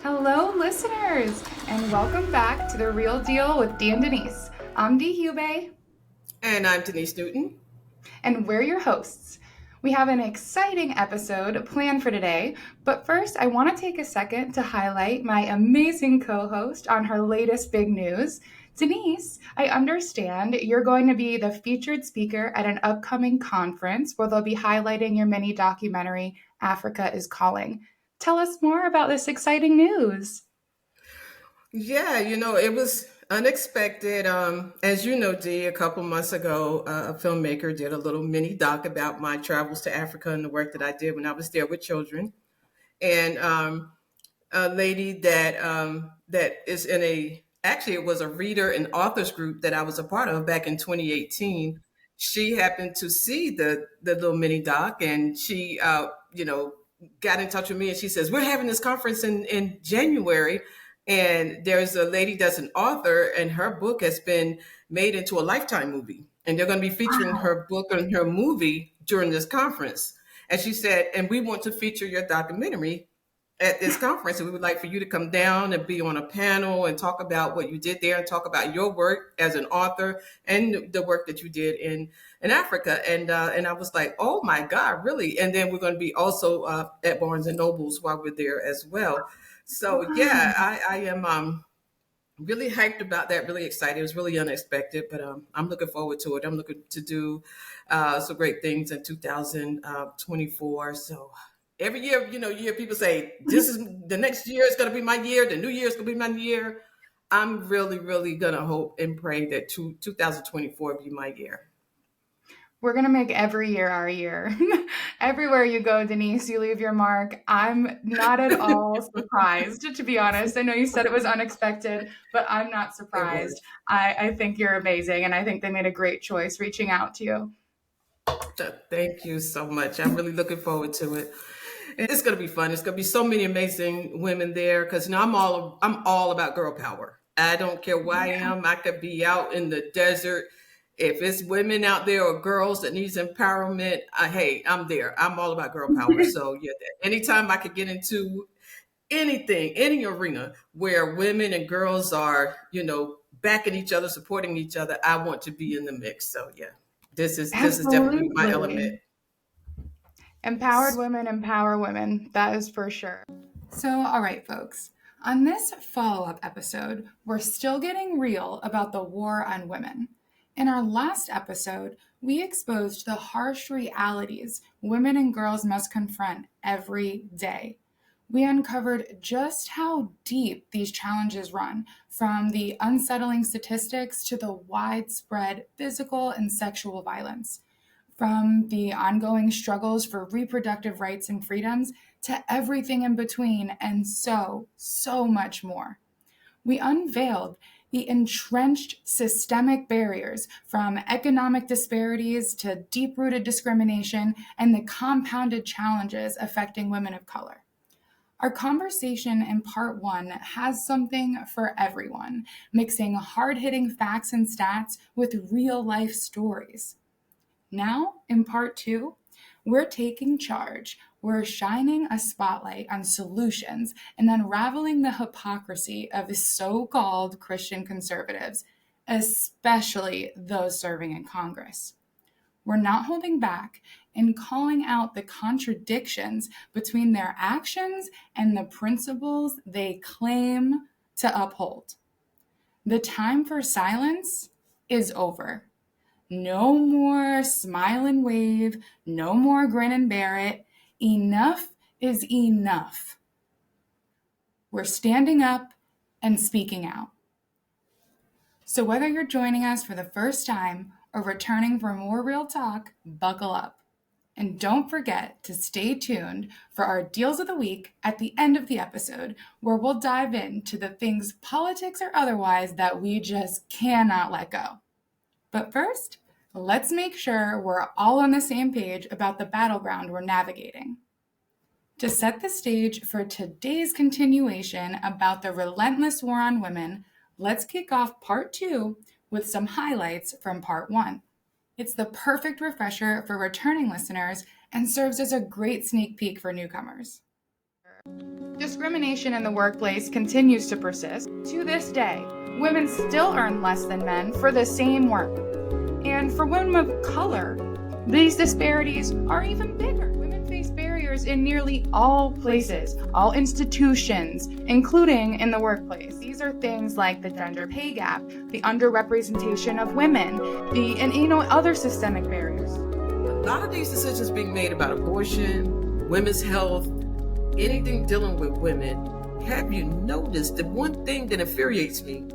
Hello, listeners, and welcome back to The Real Deal with Dee Denice. I'm Dee Hubei, And I'm Denise Newton. and we're your hosts. We have an exciting episode planned for today, but first, I want to take a second to highlight my amazing co host on her latest big news. Denise, I understand you're going to be the featured speaker at an upcoming conference where they'll be highlighting your mini documentary, Africa is Calling. Tell us more about this exciting news. Yeah, it was unexpected. As you know, Dee, a couple months ago, a filmmaker did a little mini doc about my travels to Africa and the work that I did when I was there with children. And a lady that is in actually it was a reader and authors group that I was a part of back in 2018. She happened to see the little mini doc, and she got in touch with me, and she says, we're having this conference in January, and there's a lady that's an author, and her book has been made into a Lifetime movie, and they're going to be featuring Wow. her book and her movie during this conference. And she said, and we want to feature your documentary at this conference, and we would like for you to come down and be on a panel and talk about what you did there and talk about your work as an author and the work that you did in Africa. And I was like, oh my God, really? And then we're going to be also at Barnes and Nobles while we're there as well. So yeah, Wow. I am really hyped about that, really excited. It was really unexpected, but I'm looking forward to it. I'm looking to do some great things in 2024. So every year, you hear people say, this is the next year is going to be my year. The new year is going to be my year. I'm really, really going to hope and pray that 2024 be my year. We're going to make every year our year. Everywhere you go, Denise, you leave your mark. I'm not at all surprised, to be honest. I know you said it was unexpected, but I'm not It surprised. was. I think you're amazing, and I think they made a great choice reaching out to you. Thank you so much. I'm really looking forward to it. And it's going to be fun. It's going to be so many amazing women there because I'm all about girl power. I don't care where I Yeah, am. I could be out in the desert. If it's women out there or girls that needs empowerment, hey, I'm there. I'm all about girl power. So yeah, anytime I could get into anything, any arena where women and girls are, backing each other, supporting each other, I want to be in the mix. So yeah, this is definitely my element. absolutely. Empowered women empower women. That is for sure. So, all right, folks. On this follow up episode, we're still getting real about the war on women. In our last episode, we exposed the harsh realities women and girls must confront every day. We uncovered just how deep these challenges run, from the unsettling statistics to the widespread physical and sexual violence, from the ongoing struggles for reproductive rights and freedoms to everything in between, and so much more. We unveiled the entrenched systemic barriers, from economic disparities to deep rooted discrimination and the compounded challenges affecting women of color. Our conversation in part one has something for everyone, mixing hard hitting facts and stats with real life stories. Now, in part two, we're taking charge. We're shining a spotlight on solutions and unraveling the hypocrisy of so called Christian conservatives, especially those serving in Congress. We're not holding back in calling out the contradictions between their actions and the principles they claim to uphold. The time for silence is over. No more smile and wave, no more grin and bear it. Enough is enough. We're standing up and speaking out. So, whether you're joining us for the first time or returning for more real talk, buckle up. And don't forget to stay tuned for our deals of the week at the end of the episode, where we'll dive into the things, politics or otherwise, that we just cannot let go. But first, let's make sure we're all on the same page about the battleground we're navigating. To set the stage for today's continuation about the relentless war on women, let's kick off part two with some highlights from part one. It's the perfect refresher for returning listeners and serves as a great sneak peek for newcomers. Discrimination in the workplace continues to persist. To this day, women still earn less than men for the same work. And for women of color, these disparities are even bigger. Women face barriers in nearly all places, all institutions, including in the workplace. These are things like the gender pay gap, the underrepresentation of women, and other systemic barriers. A lot of these decisions being made about abortion, women's health, anything dealing with women, have you noticed the one thing that infuriates me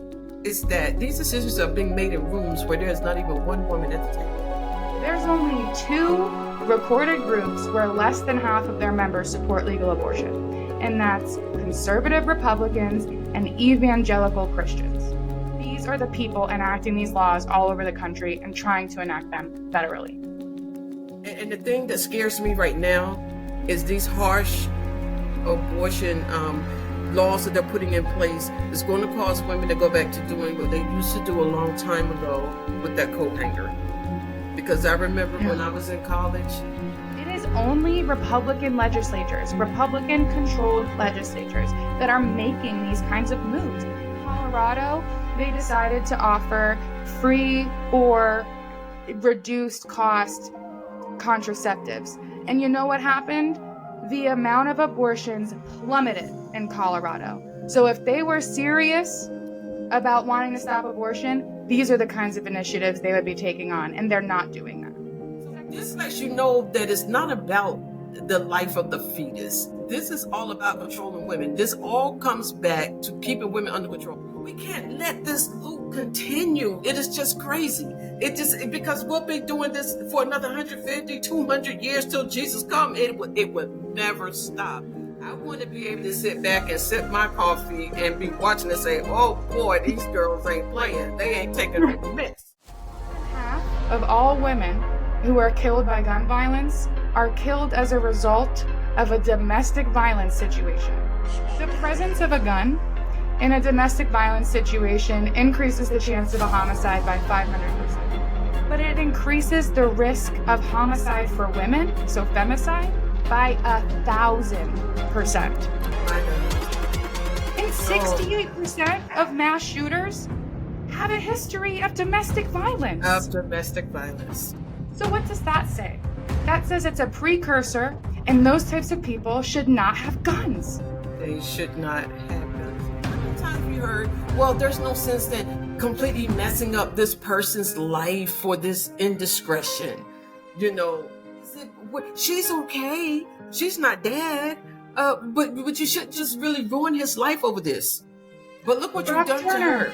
is that these decisions are being made in rooms where there's not even one woman at the table. There's only 2 recorded groups where less than half of their members support legal abortion, and that's conservative Republicans and evangelical Christians. These are the people enacting these laws all over the country and trying to enact them federally. And the thing that scares me right now is these harsh abortion laws that they're putting in place is going to cause women to go back to doing what they used to do a long time ago with that coat hanger. Because I remember when I was in college, it is only Republican legislatures, Republican-controlled legislatures that are making these kinds of moves. In Colorado, they decided to offer free or reduced cost contraceptives. And you know what happened? The amount of abortions plummeted in Colorado. So if they were serious about wanting to stop abortion, these are the kinds of initiatives they would be taking on, and they're not doing that. This lets you know that it's not about the life of the fetus. This is all about controlling women. This all comes back to keeping women under control. We can't let this loop continue. It is just crazy. Because we'll be doing this for another 150, 200 years till Jesus comes. It would never stop. I want to be able to sit back and sip my coffee and be watching and say, oh boy, these girls ain't playing. They ain't taking a miss. Half of all women who are killed by gun violence are killed as a result of a domestic violence situation. The presence of a gun in a domestic violence situation increases the chance of a homicide by 500%. But it increases the risk of homicide for women, so femicide, by 1,000%. And 68% of mass shooters have a history of domestic violence. So what does that say? That says it's a precursor, and those types of people should not have guns. They should not have guns. How many times we heard, well, there's no sense in completely messing up this person's life for this indiscretion. She's okay. She's not dead. But you shouldn't just really ruin his life over this. But look what you've done to her.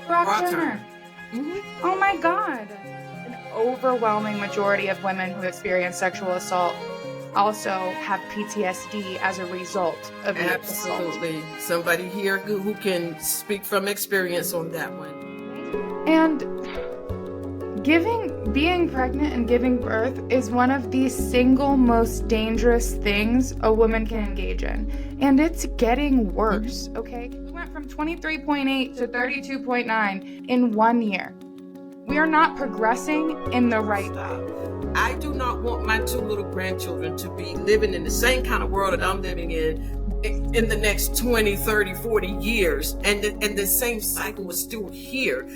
Brock Turner. Mm-hmm. Oh my God. An overwhelming majority of women who experience sexual assault also have PTSD as a result of the assault. Absolutely. Somebody here who can speak from experience on that one. And being pregnant and giving birth is one of the single most dangerous things a woman can engage in. And it's getting worse, okay? We went from 23.8 to 32.9 in 1 year. We are not progressing in the right way. I do not want my 2 little grandchildren to be living in the same kind of world that I'm living in the next 20, 30, 40 years. And the same cycle is still here.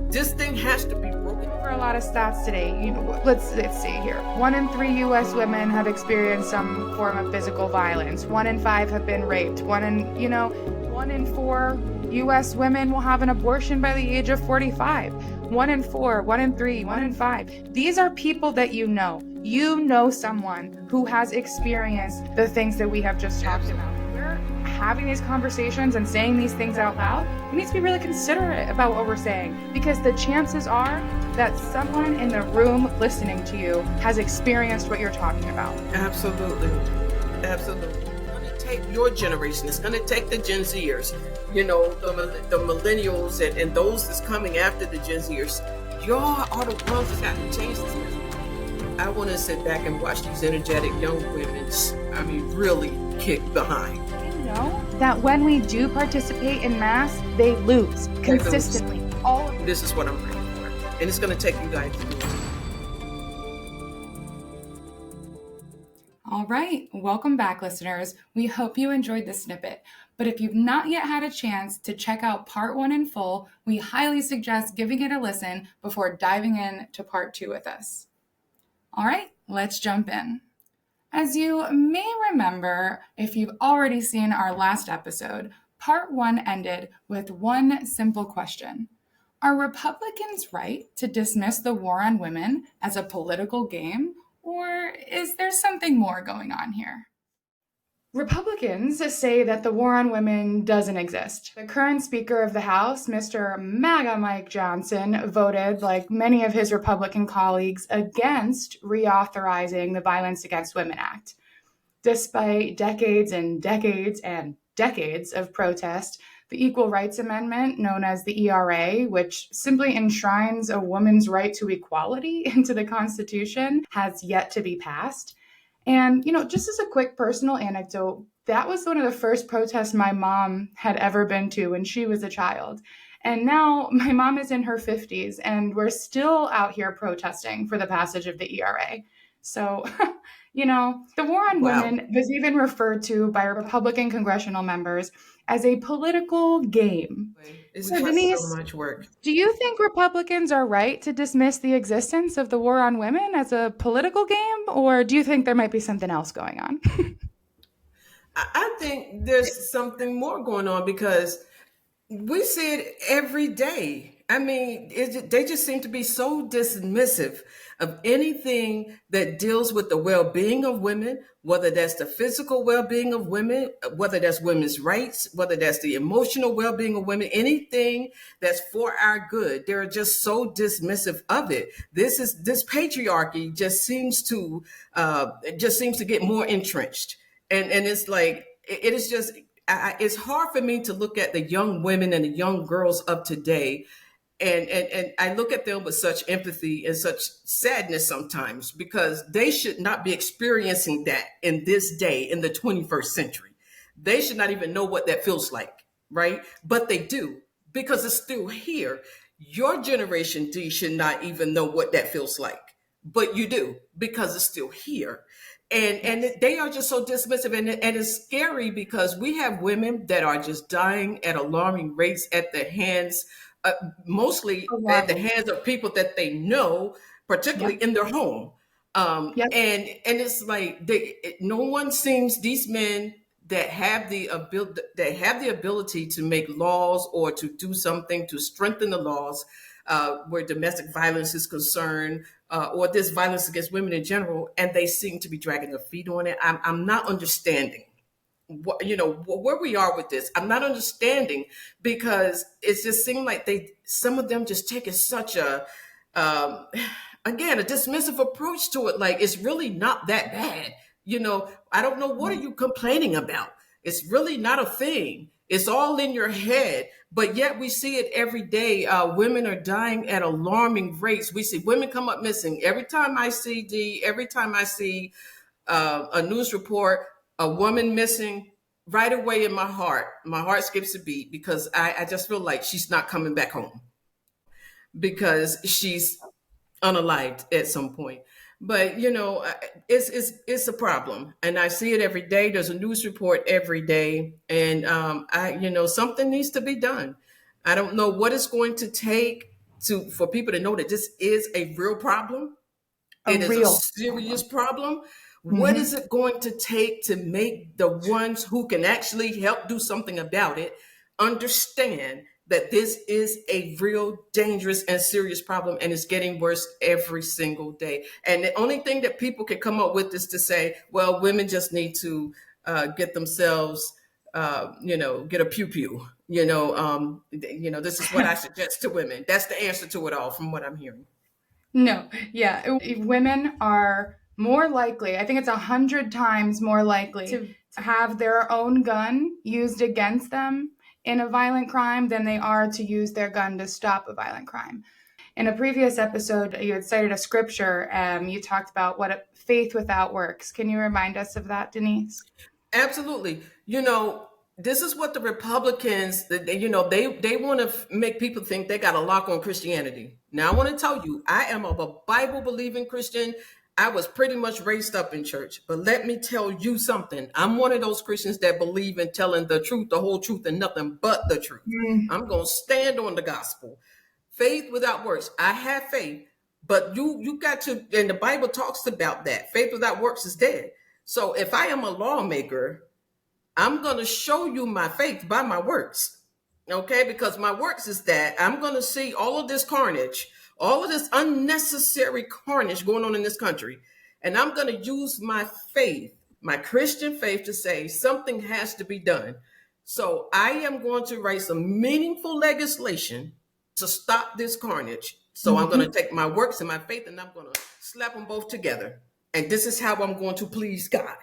This thing has to be broken. For a lot of stats today, let's see here. 1 in 3 U.S. women have experienced some form of physical violence. 1 in 5 have been raped. 1 in 4 U.S. women will have an abortion by the age of 45. 1 in 4, 1 in 3, 1 in 5. These are people that you know. You know someone who has experienced the things that we have just talked about. We're having these conversations and saying these things out loud. We need to be really considerate about what we're saying, because the chances are that someone in the room listening to you has experienced what you're talking about. Absolutely. It's going to take your generation. It's going to take the Gen Zers, the millennials and those that's coming after the Gen Zers. Y'all are the ones that got to change this. I want to sit back and watch these energetic young women, really kick behind. You know that when we do participate in mass, they lose consistently. This is what I'm praying for. And it's going to take you guys to do it. All right, welcome back, listeners. We hope you enjoyed the snippet. But if you've not yet had a chance to check out part 1 in full, we highly suggest giving it a listen before diving in to part 2 with us. All right, let's jump in. As you may remember, if you've already seen our last episode, part 1 ended with one simple question. Are Republicans right to dismiss the war on women as a political game, or is there something more going on here? Republicans say that the war on women doesn't exist. The current Speaker of the House, Mr. MAGA Mike Johnson, voted, like many of his Republican colleagues, against reauthorizing the Violence Against Women Act. Despite decades and decades and decades of protest, the Equal Rights Amendment, known as the ERA, which simply enshrines a woman's right to equality into the Constitution, has yet to be passed. And, just as a quick personal anecdote, that was one of the first protests my mom had ever been to when she was a child. And now my mom is in her 50s, and we're still out here protesting for the passage of the ERA. So, the war on women was even referred to by Republican congressional members as a political game. It's So, just Denise, so much work. do you think Republicans are right to dismiss the existence of the war on women as a political game, or do you think there might be something else going on? I think there's something more going on because we see it every day. I mean, they just seem to be so dismissive of anything that deals with the well-being of women, whether that's the physical well-being of women, whether that's women's rights, whether that's the emotional well-being of women, anything that's for our good. They're just so dismissive of it. This patriarchy just seems to get more entrenched, and it's like it is just. It's hard for me to look at the young women and the young girls of today, and I look at them with such empathy and such sadness sometimes because they should not be experiencing that in this day in the 21st century. They should not even know what that feels like, right? But they do because it's still here. Your generation, D, should not even know what that feels like, but you do because it's still here. And they are just so dismissive, and it's scary because we have women that are just dying at alarming rates at the hands, mostly at the hands of people that they know, particularly in their home. And it's like no one seems these men that have the ability to make laws or to do something to strengthen the laws where domestic violence is concerned, or this violence against women in general, and they seem to be dragging their feet on it. I'm not understanding where we are with this. I'm not understanding because it just seemed like some of them just taking such again, a dismissive approach to it. Like, it's really not that bad. I don't know. What are you complaining about? It's really not a thing. It's all in your head. But yet we see it every day. Women are dying at alarming rates. We see women come up missing. Every time I see a news report, a woman missing, right away in my heart skips a beat because I just feel like she's not coming back home because she's unalived at some point. But it's a problem, and I see it every day. There's a news report every day, and something needs to be done. I don't know what it's going to take for people to know that this is a real problem. It is a serious problem. What is it going to take to make the ones who can actually help do something about it understand that this is a real dangerous and serious problem, and it's getting worse every single day? And the only thing that people can come up with is to say, well, women just need to get themselves, get a pew-pew. This is what I suggest to women. That's the answer to it all from what I'm hearing. No, yeah. Women are more likely, I think it's 100 times more likely to have their own gun used against them in a violent crime than they are to use their gun to stop a violent crime. In a previous episode, you had cited a scripture. You talked about faith without works. Can you remind us of that, Denise? Absolutely. This is what the Republicans, they want to make people think they got a lock on Christianity. Now, I want to tell you, I am a Bible-believing Christian. I was pretty much raised up in church, but let me tell you something. I'm one of those Christians that believe in telling the truth, the whole truth, and nothing but the truth. I'm going to stand on the gospel. Faith without works. I have faith, but you got to, and the Bible talks about that. Faith without works is dead. So if I am a lawmaker, I'm going to show you my faith by my works. Okay, because my works is that I'm going to see all of this carnage, all of this unnecessary carnage going on in this country. And I'm going to use my faith, my Christian faith, to say something has to be done. So I am going to write some meaningful legislation to stop this carnage. So I'm going to take my works and my faith and I'm going to slap them both together. And this is how I'm going to please God,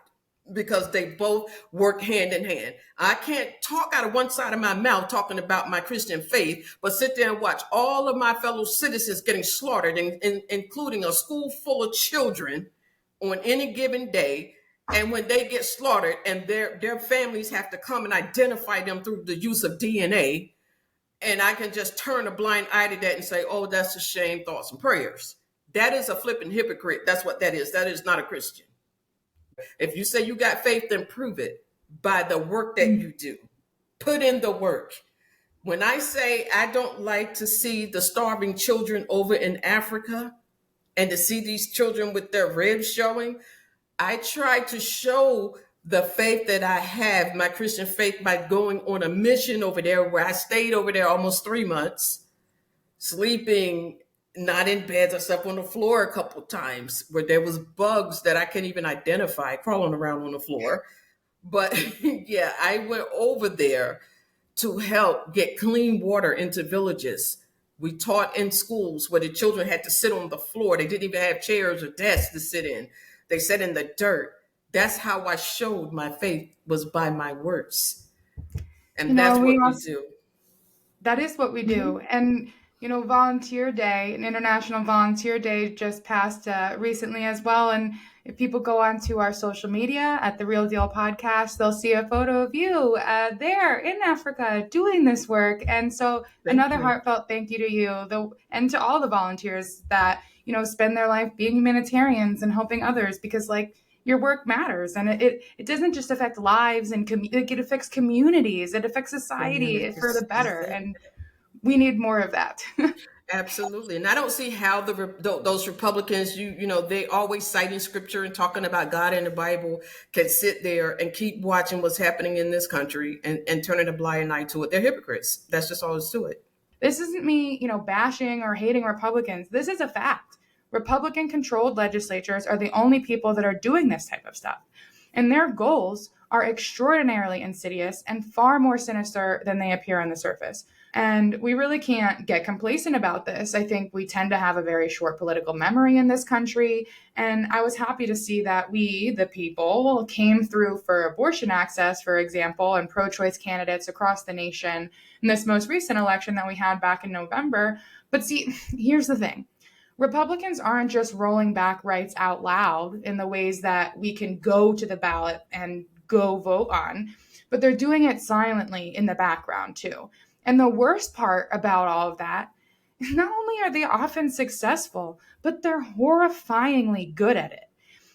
because they both work hand in hand. I can't talk out of one side of my mouth talking about my Christian faith, but sit there and watch all of my fellow citizens getting slaughtered, including a school full of children on any given day. And when they get slaughtered and their families have to come and identify them through the use of DNA, and I can just turn a blind eye to that and say, oh, that's a shame, thoughts and prayers. That is a flipping hypocrite. That's what that is. That is not a Christian. If you say you got faith, then prove it by the work that you do. Put in the work. When I say I don't like to see the starving children over in Africa and to see these children with their ribs showing, I try to show the faith that I have, my Christian faith, by going on a mission over there where I stayed over there almost 3 months, sleeping not in beds. I slept on the floor a couple of times where there was bugs that I can't even identify crawling around on the floor. But yeah, I went over there to help get clean water into villages. We taught in schools where the children had to sit on the floor. They didn't even have chairs or desks to sit in. They sat in the dirt. That's how I showed my faith, was by my works. And that's what we do. That is what we do. And, Volunteer Day, an International Volunteer Day, just passed recently as well. And if people go onto our social media at The Real Deal Podcast, they'll see a photo of you there in Africa doing this work. And so another heartfelt thank you to you and to all the volunteers that, spend their life being humanitarians and helping others, because your work matters, and it doesn't just affect lives, and it affects communities, it affects society for the better, and we need more of that. Absolutely. And I don't see how those Republicans, they always citing scripture and talking about God in the Bible, can sit there and keep watching what's happening in this country and turning a blind eye to it. They're hypocrites. That's just all there's to it. This isn't me, bashing or hating Republicans. This is a fact. Republican-controlled legislatures are the only people that are doing this type of stuff. And their goals are extraordinarily insidious and far more sinister than they appear on the surface. And we really can't get complacent about this. I think we tend to have a very short political memory in this country. And I was happy to see that we, the people, came through for abortion access, for example, and pro-choice candidates across the nation in this most recent election that we had back in November. But see, here's the thing. Republicans aren't just rolling back rights out loud in the ways that we can go to the ballot and go vote on, but they're doing it silently in the background too. And the worst part about all of that is not only are they often successful, but they're horrifyingly good at it.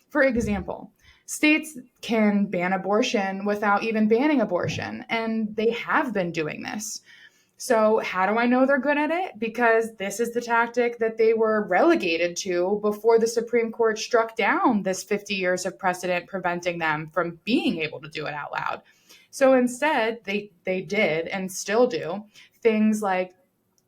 For example, states can ban abortion without even banning abortion, and they have been doing this. So how do I know they're good at it? Because this is the tactic that they were relegated to before the Supreme Court struck down this 50 years of precedent preventing them from being able to do it out loud. So instead, they did and still do things like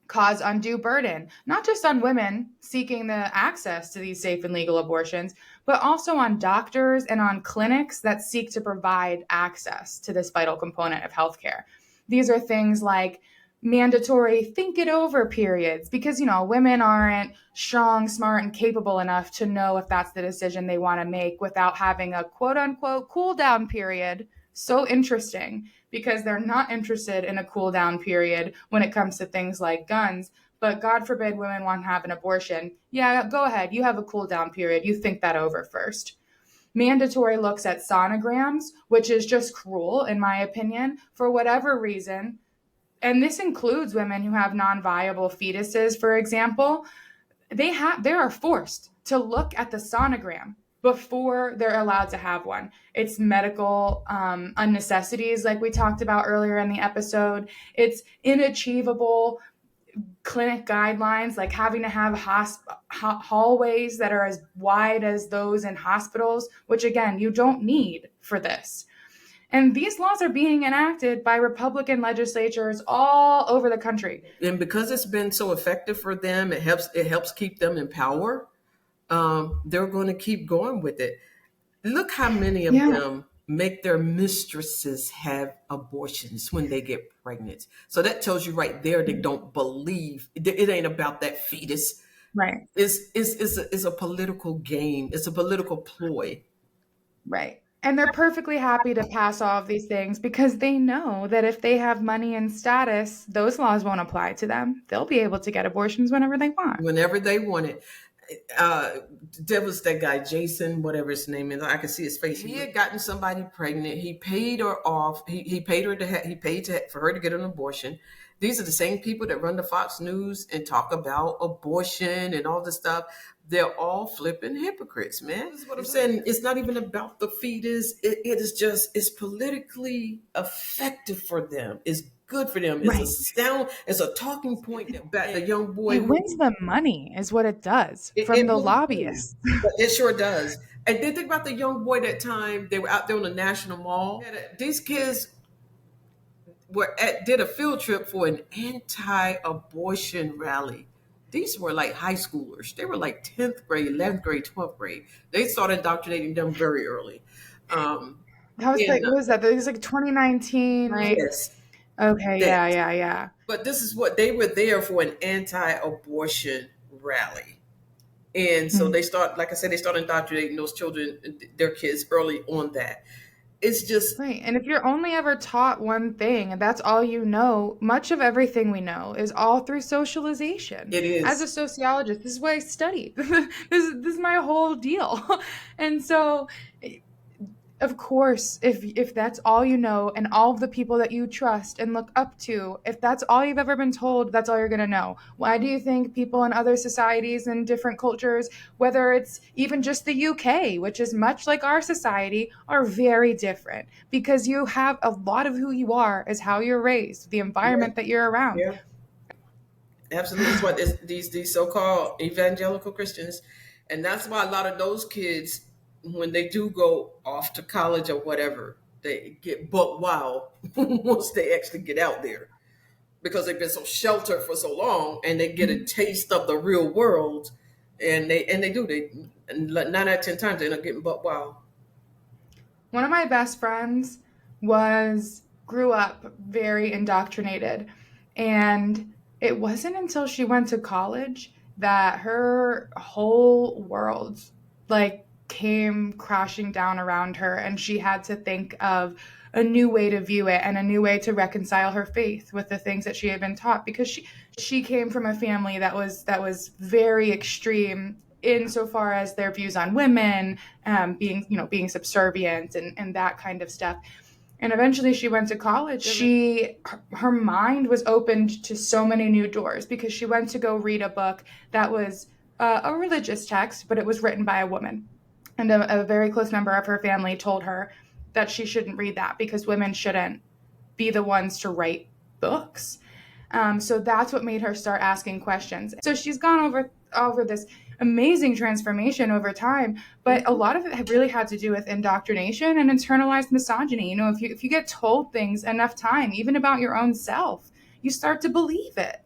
cause undue burden, not just on women seeking the access to these safe and legal abortions, but also on doctors and on clinics that seek to provide access to this vital component of healthcare. These are things like mandatory think it over periods, because, women aren't strong, smart, and capable enough to know if that's the decision they want to make without having a quote unquote cool down period. So interesting, because they're not interested in a cool down period when it comes to things like guns. But God forbid women want to have an abortion. Yeah, go ahead. You have a cool down period. You think that over first. Mandatory looks at sonograms, which is just cruel, in my opinion, for whatever reason. And this includes women who have non-viable fetuses, for example. they are forced to look at the sonogram before they're allowed to have one. It's medical unnecessities, like we talked about earlier in the episode. It's inachievable clinic guidelines, like having to have hallways that are as wide as those in hospitals, which again, you don't need for this. And these laws are being enacted by Republican legislatures all over the country. And because it's been so effective for them, it helps keep them in power. They're going to keep going with it. Look how many of them make their mistresses have abortions when they get pregnant. So that tells you right there they don't believe it ain't about that fetus. Right. It's a political game. It's a political ploy. Right. And they're perfectly happy to pass all of these things because they know that if they have money and status, those laws won't apply to them. They'll be able to get abortions whenever they want. Whenever they want it. There was that guy, Jason, whatever his name is. I can see his face. He had gotten somebody pregnant. He paid her off. He paid her for her to get an abortion. These are the same people that run the Fox News and talk about abortion and all this stuff. They're all flipping hypocrites, man. This is what I'm saying. It's not even about the fetus. It's politically effective for them. It's good for them. It's a talking point about the young boy. It wins the money is what it does from the lobbyists. It sure does. And then think about the young boy that time. They were out there on the National Mall. These kids did a field trip for an anti-abortion rally. These were like high schoolers. They were like 10th grade, 11th grade, 12th grade. They started indoctrinating them very early. What was that? It was like 2019, right? Yes. Okay, yeah. But this is what they were there for, an anti-abortion rally. And so they start indoctrinating those children, their kids early on that. It's just right. And if you're only ever taught one thing and that's all you know, much of everything we know is all through socialization. It is. As a sociologist, this is what I studied. this is my whole deal. And so, of course, if that's all you know and all of the people that you trust and look up to, if that's all you've ever been told, that's all you're going to know. Why do you think people in other societies and different cultures, whether it's even just the UK, which is much like our society, are very different? Because you have a lot of who you are is how you're raised, the environment that you're around. Yeah. Absolutely. That's what these so-called evangelical Christians, and that's why a lot of those kids, when they do go off to college or whatever, they get buck wild once they actually get out there, because they've been so sheltered for so long, and they get a taste of the real world, and they 9 out of 10 times they end up getting buck wild. One of my best friends grew up very indoctrinated, and it wasn't until she went to college that her whole world came crashing down around her, and she had to think of a new way to view it and a new way to reconcile her faith with the things that she had been taught, because she came from a family that was very extreme insofar as their views on women, being subservient and that kind of stuff. And eventually she went to college. Her mind was opened to so many new doors because she went to go read a book that was a religious text, but it was written by a woman. And a very close member of her family told her that she shouldn't read that because women shouldn't be the ones to write books. So that's what made her start asking questions. So she's gone over this amazing transformation over time, but a lot of it really had to do with indoctrination and internalized misogyny. If you get told things enough time, even about your own self, you start to believe it.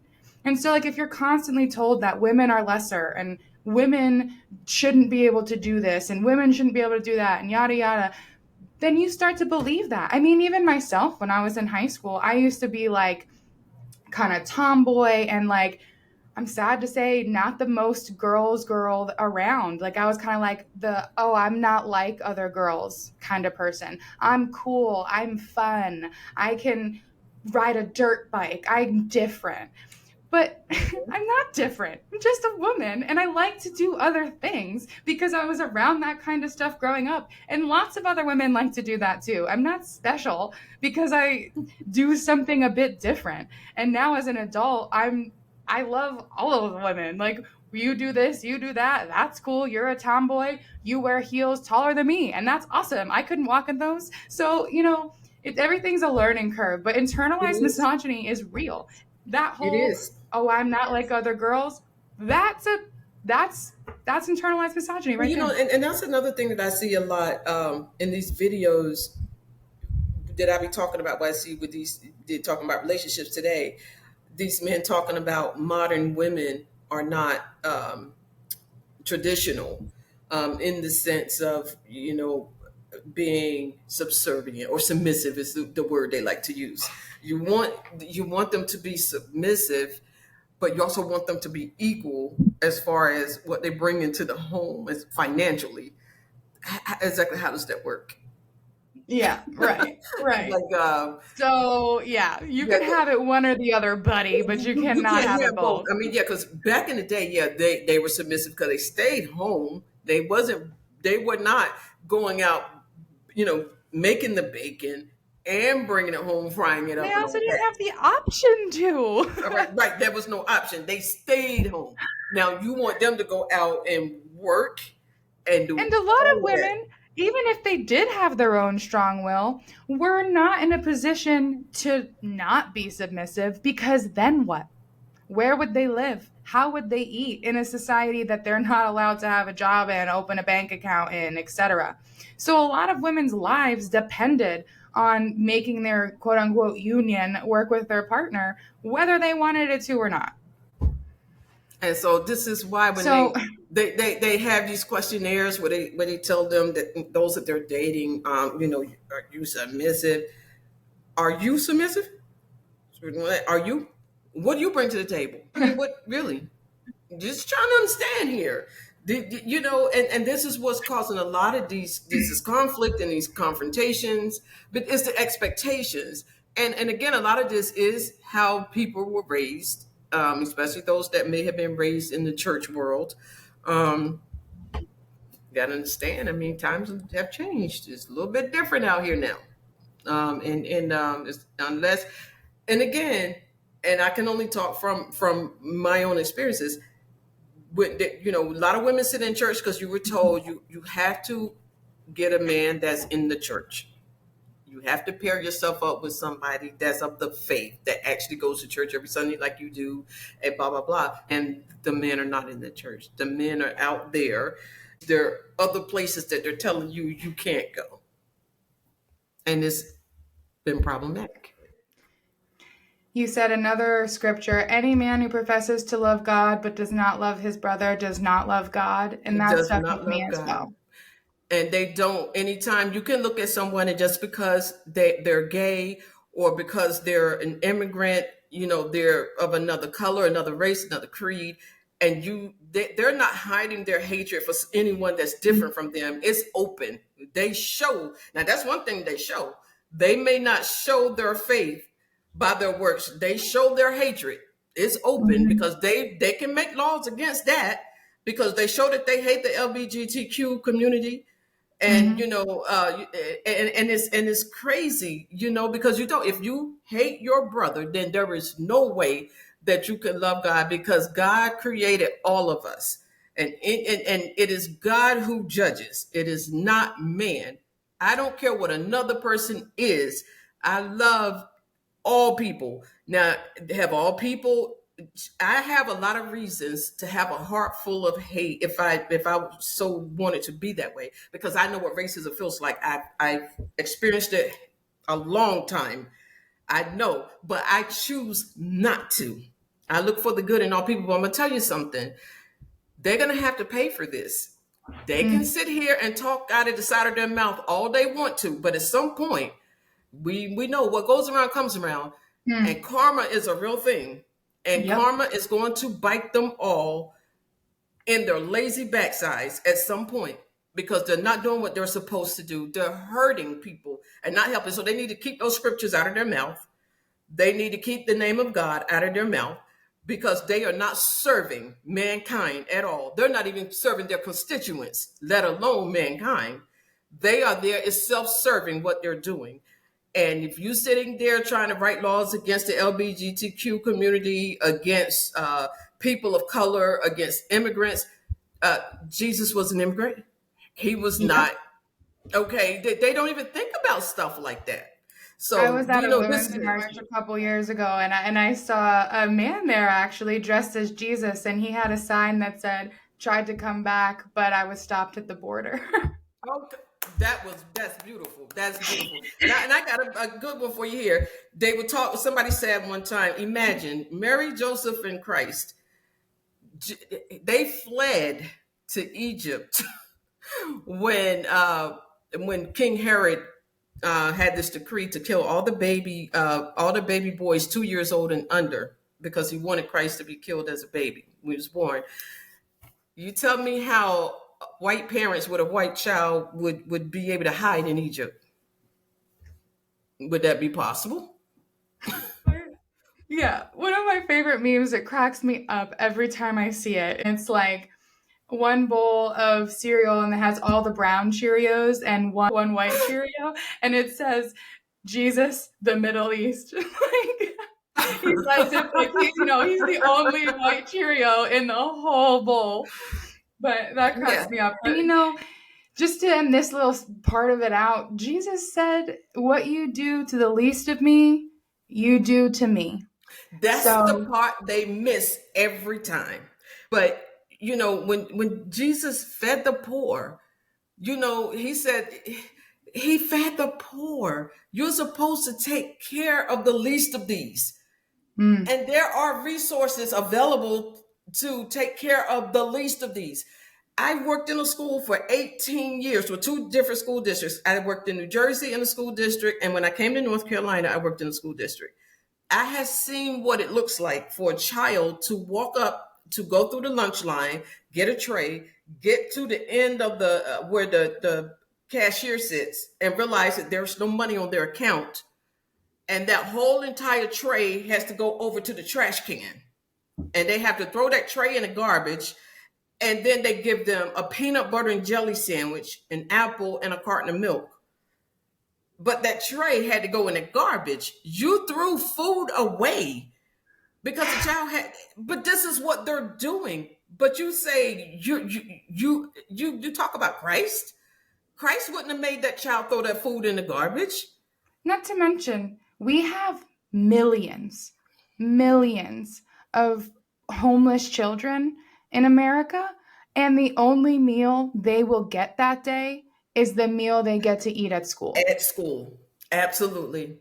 And so if you're constantly told that women are lesser and women shouldn't be able to do this and women shouldn't be able to do that and yada yada, then you start to believe that. I mean, even myself, when I was in high school, I used to be kind of tomboy and I'm sad to say, not the most girl around. I was kind of I'm not like other girls kind of person. I'm cool. I'm fun. I can ride a dirt bike. I'm different. But I'm not different. I'm just a woman, and I like to do other things because I was around that kind of stuff growing up. And lots of other women like to do that too. I'm not special because I do something a bit different. And now as an adult, I love all of the women. You do this, you do that. That's cool. You're a tomboy. You wear heels taller than me. And that's awesome. I couldn't walk in those. So, everything's a learning curve, but It internalized is. misogyny is real. That It whole, is. oh, I'm not like other girls, that's a that's that's internalized misogyny Well, right there. and that's another thing that I see a lot in these videos that I be talking about. What I see with they're talking about relationships today. These men talking about modern women are not traditional in the sense of being subservient or submissive is the word they like to use. You want them to be submissive, but you also want them to be equal as far as what they bring into the home as financially. Exactly how does that work? Yeah, right, right. Like, So, yeah, you yeah, can have it one or the other, buddy, but you you cannot can't have it have both. both. I mean, yeah, because back in the day, yeah, they were submissive because they stayed home. They were not going out, making the bacon and bringing it home, frying it They up, and also all didn't that. have the option All to. right, right. There was no option. They stayed home. Now you want them to go out and work and do And a lot all of of that. women, even if they did have their own strong will, were not in a position to not be submissive because then what? Where would they live? How would they eat in a society that they're not allowed to have a job in, open a bank account in, etc.? So a lot of women's lives depended on making their quote unquote union work with their partner, whether they wanted it to or not. And so this is why when So they have these questionnaires where they tell them that those that they're dating, are you submissive? Are you submissive? Are you? What do you bring to the table? I mean, what really? Just trying to understand here. And this is what's causing a lot of this is conflict and these confrontations, but it's the expectations. And again, a lot of this is how people were raised, especially those that may have been raised in the church world. Um, you got to understand. I mean, times have changed. It's a little bit different out here now. It's, unless, and again, and I can only talk from my own experiences. A lot of women sit in church because you were told you have to get a man that's in the church. You have to pair yourself up with somebody that's of the faith that actually goes to church every Sunday like you do, and blah blah blah. And the men are not in the church. The men are out there. There are other places that they're telling you can't go, and it's been problematic. you said another scripture, any man who professes to love God but does not love his brother does not love God. And It that does stuck not with me love as God. well. And they don't. Anytime you can look at someone and just because they're gay or because they're an immigrant, they're of another color, another race, another creed, and they're not hiding their hatred for anyone that's different from them. It's open. They show. Now that's one thing they show. They may not show their faith by their works. They show their hatred. It's open Mhm. because they can make laws against that because they show that they hate the LGBTQ community. And Mhm. it's crazy, because if you hate your brother, then there is no way that you can love God, because God created all of us, and it is God who judges. It is not man. I don't care what another person is. I love all people. Now, have all people, I have a lot of reasons to have a heart full of hate if I so wanted to be that way, because I know what racism feels like. I've experienced it a long time. I know, but I choose not to. I look for the good in all people. But I'm gonna tell you something. They're gonna have to pay for this. They can Mm. sit here and talk out of the side of their mouth all they want to, but at some point, we know what goes around comes around, and Mm. karma is a real thing, and Yep. karma is going to bite them all in their lazy backsides at some point, because they're not doing what they're supposed to do. They're hurting people and not helping. So they need to keep those scriptures out of their mouth. They need to keep the name of God out of their mouth, because they are not serving mankind at all. They're not even serving their constituents, let alone mankind. They are there is self-serving what they're doing. And if you're sitting there trying to write laws against the LGBTQ community, against people of color, against immigrants. Jesus was an immigrant. He was Yep. not. Okay, they don't even think about stuff like that. I So was at a this. women's march a couple years ago, and I saw a man there actually dressed as Jesus, and he had a sign that said, "Tried to come back, but I was stopped at the border." Okay, that's beautiful. That's beautiful. And I got a good one for you here. They would talk. Somebody said one time, imagine Mary, Joseph, and Christ. They fled to Egypt when King Herod had this decree to kill all the baby boys 2 years old and under, because he wanted Christ to be killed as a baby when he was born. You tell me how white parents with a white child would be able to hide in Egypt. Would that be possible? Yeah, one of my favorite memes, it cracks me up every time I see it. It's like one bowl of cereal and it has all the brown Cheerios and one white Cheerio, and it says Jesus, the Middle East. Like he's as if like he's the only white Cheerio in the whole bowl. But that Yeah, cracks me up. And just to end this little part of it out, Jesus said, "What you do to the least of me, you do to me." that's the So, part they miss every time. But when Jesus fed the poor, he said he fed the poor. You're supposed to take care of the least of these. And there are resources available to take care of the least of these. I worked in a school for 18 years with two different school districts. I worked in New Jersey in a school district, and when I came to North Carolina, I worked in a school district. I have seen what it looks like for a child to walk up, to go through the lunch line, get a tray, get to the end of the where the cashier sits, and realize that there's no money on their account, and that whole entire tray has to go over to the trash can, and they have to throw that tray in the garbage, and then they give them a peanut butter and jelly sandwich, an apple, and a carton of milk. But that tray had to go in the garbage. You threw food away because the child had. But this is what they're doing. But you say you talk about Christ. Christ wouldn't have made that child throw that food in the garbage. not to mention, we have millions, millions of homeless children in America, and the only meal they will get that day is the meal they get to eat at school. At school, absolutely.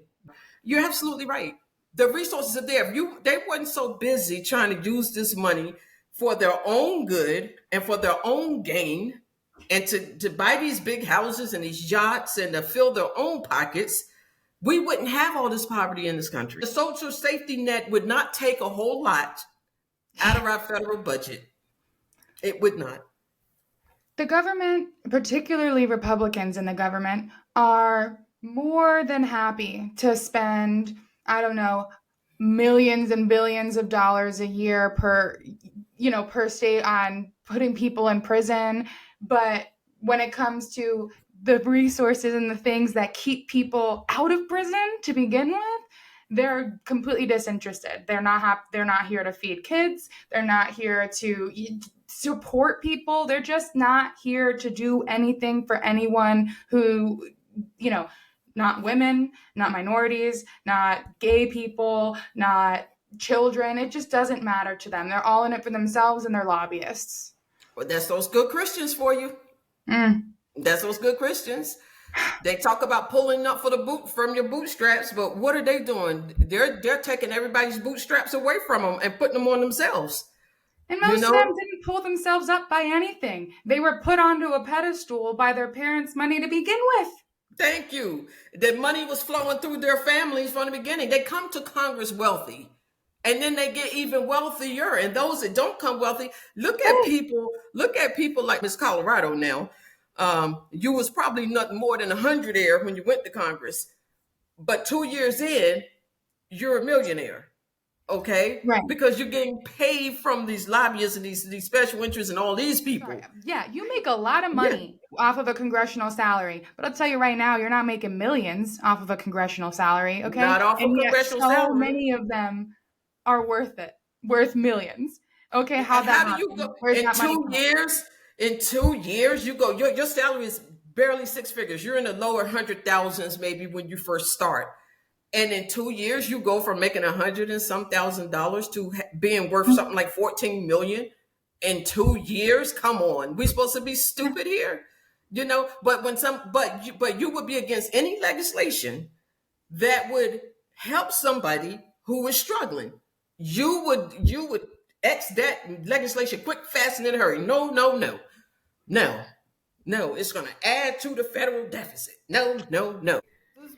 You're absolutely right. The resources are there. They weren't so busy trying to use this money for their own good and for their own gain, and to buy these big houses and these yachts and to fill their own pockets, we wouldn't have all this poverty in this country. The social safety net would not take a whole lot out of our federal budget. It would not. The government, particularly Republicans in the government, are more than happy to spend, I don't know, millions and billions of dollars a year per state on putting people in prison. But when it comes to the resources and the things that keep people out of prison to begin with, they're completely disinterested. They're not here to feed kids. They're not here to support people. They're just not here to do anything for anyone who, not women, not minorities, not gay people, not children. It just doesn't matter to them. They're all in it for themselves and they're lobbyists. Well, that's those good Christians for you. That's those good Christians. They talk about pulling up from your bootstraps, but what are they doing? They're taking everybody's bootstraps away from them and putting them on themselves. And most of them didn't pull themselves up by anything. They were put onto a pedestal by their parents' money to begin with. Thank you. The money was flowing through their families from the beginning. They come to Congress wealthy, and then they get even wealthier. And those that don't come wealthy, look at people like Miss Colorado now. You was probably nothing more than 100 there when you went to Congress, but 2 years in, you're a millionaire. Okay, right? Because you're getting paid from these lobbyists and these special interests and all these people. Right. Yeah, you make a lot of money off of a congressional salary, but I'll tell you right now, you're not making millions off of a congressional salary. Okay, Not off and of yet congressional so salary. many of them are worth millions. Okay, And how'd that how do you go happen? Where's in that money two coming years? In 2 years, you go. Your salary is barely six figures. You're in the lower hundred thousands, maybe when you first start. And in 2 years, you go from making a hundred and some $1,000s to being worth from? something like 14 million in 2 years. Come on, we supposed to be stupid here, you know? But when some, but you would be against any legislation that would help somebody who is struggling. You would X that legislation quick, fast, and in a hurry. No, no, no, no, no. It's going to add to the federal deficit. No, no, no.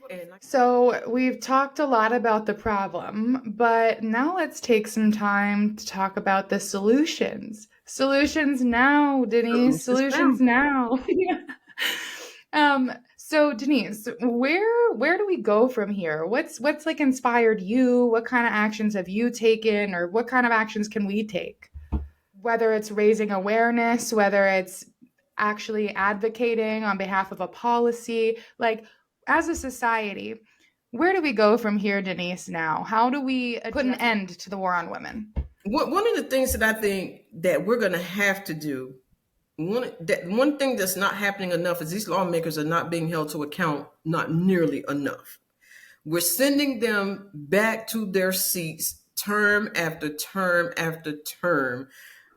And like, So, we've talked a lot about the problem, but now let's take some time to talk about the solutions. Solutions now, Denise. solutions now. Solutions now. So Denise, where do we go from here? What's like inspired you? What kind of actions have you taken, or what kind of actions can we take? Whether it's raising awareness, whether it's actually advocating on behalf of a policy, like as a society, where do we go from here, Denise, now? How do we put an end to the war on women? One of the things that I think that we're going to have to do, one thing that's not happening enough is these lawmakers are not being held to account, not nearly enough. We're sending them back to their seats term after term after term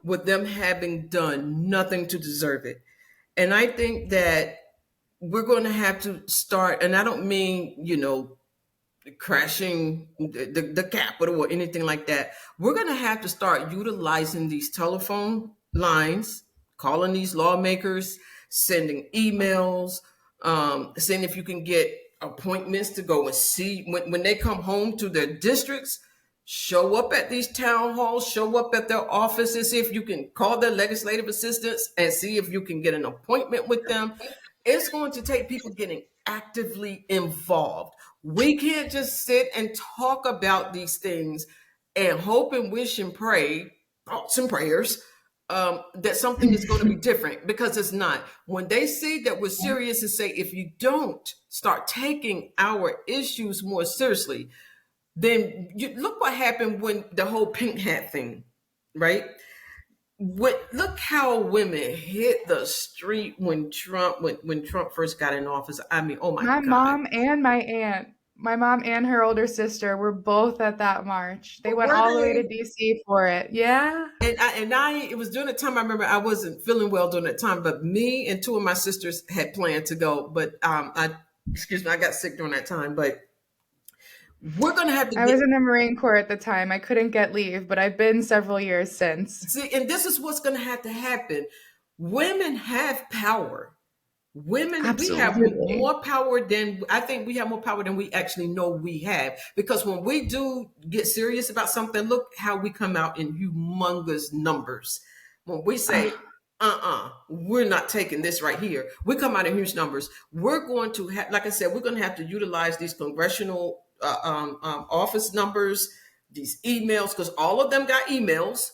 with them having done nothing to deserve it. And I think that we're going to have to start, and I don't mean, crashing the Capitol or anything like that. We're going to have to start utilizing these telephone lines, calling these lawmakers, sending emails, seeing if you can get appointments to go and see when they come home to their districts. Show up at these town halls, show up at their offices, see if you can call their legislative assistants and see if you can get an appointment with them. It's going to take people getting actively involved. We can't just sit and talk about these things and hope and wish and pray, thoughts and prayers, that something is going to be different, because it's not. When they see that we're serious and say, if you don't start taking our issues more seriously, then look what happened when the whole pink hat thing, right? Look how women hit the street when Trump first got in office. I mean, oh my My God. mom and my aunt, my mom and her older sister were both at that march. They went Were all the way to they? DC for it. Yeah. And it was during the time, I remember I wasn't feeling well during that time, but me and two of my sisters had planned to go. But excuse me, I got sick during that time. But we're gonna have to I get was in the Marine Corps at the time. I couldn't get leave, but I've been several years since. see, and this is what's gonna have to happen. Women have power. Women, we have Absolutely. more power than I think we have more power than we actually know we have. Because when we do get serious about something, look how we come out in humongous numbers. When we say, we're not taking this right here, we come out in huge numbers. We're going to have, like I said, we're going to have to utilize these congressional office numbers, these emails, because all of them got emails,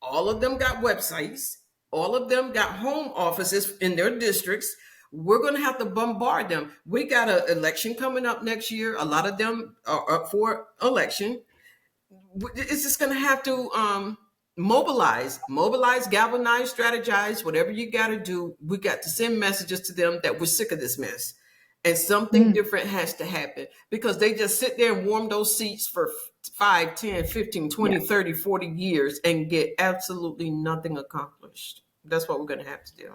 all of them got websites, all of them got home offices in their districts. We're going to have to bombard them. We got an election coming up next year. A lot of them are up for election. It's just going to have to mobilize, galvanize, strategize, whatever you got to do. We got to send messages to them that we're sick of this mess. And something Mm. different has to happen, because they just sit there and warm those seats for 5, 10, 15, Yeah. 20, 30, 40 years and get absolutely nothing accomplished. That's what we're going to have to do.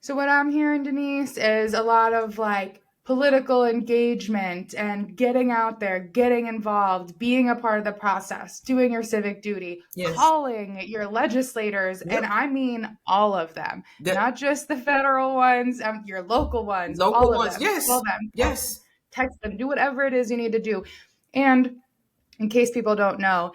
So what I'm hearing, Denise, is a lot of like political engagement and getting out there, getting involved, being a part of the process, doing your civic duty, Yes. calling your legislators, and Yep. I mean all of them, The not just the federal ones, your local ones, local all of ones. them. Call Yes. them, Yes. text them, do whatever it is you need to do. And in case people don't know,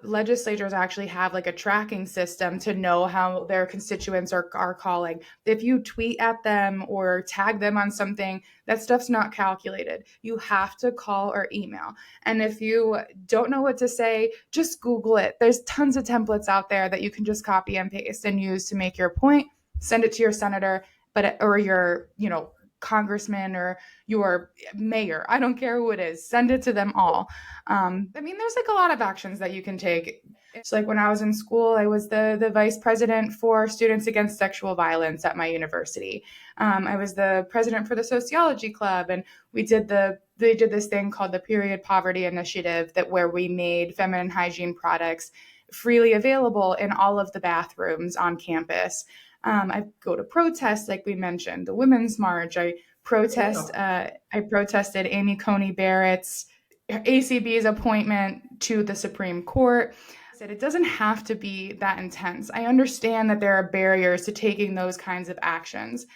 legislators actually have like a tracking system to know how their constituents are calling. If you tweet at them or tag them on something, that stuff's not calculated. You have to call or email. And if you don't know what to say, just Google it. There's tons of templates out there that you can just copy and paste and use to make your point. Send it to your senator, or your, congressman or your mayor. I don't care who it is. Send it to them all. I mean, there's like a lot of actions that you can take. It's like when I was in school, I was the vice president for Students Against Sexual Violence at my university. I was the president for the sociology club, and they did this thing called the Period Poverty Initiative, where we made feminine hygiene products freely available in all of the bathrooms on campus. I go to protests, like we mentioned, the Women's March. I protested Amy Coney Barrett's ACB's appointment to the Supreme Court. It doesn't have to be that intense. I understand that there are barriers to taking those kinds of actions.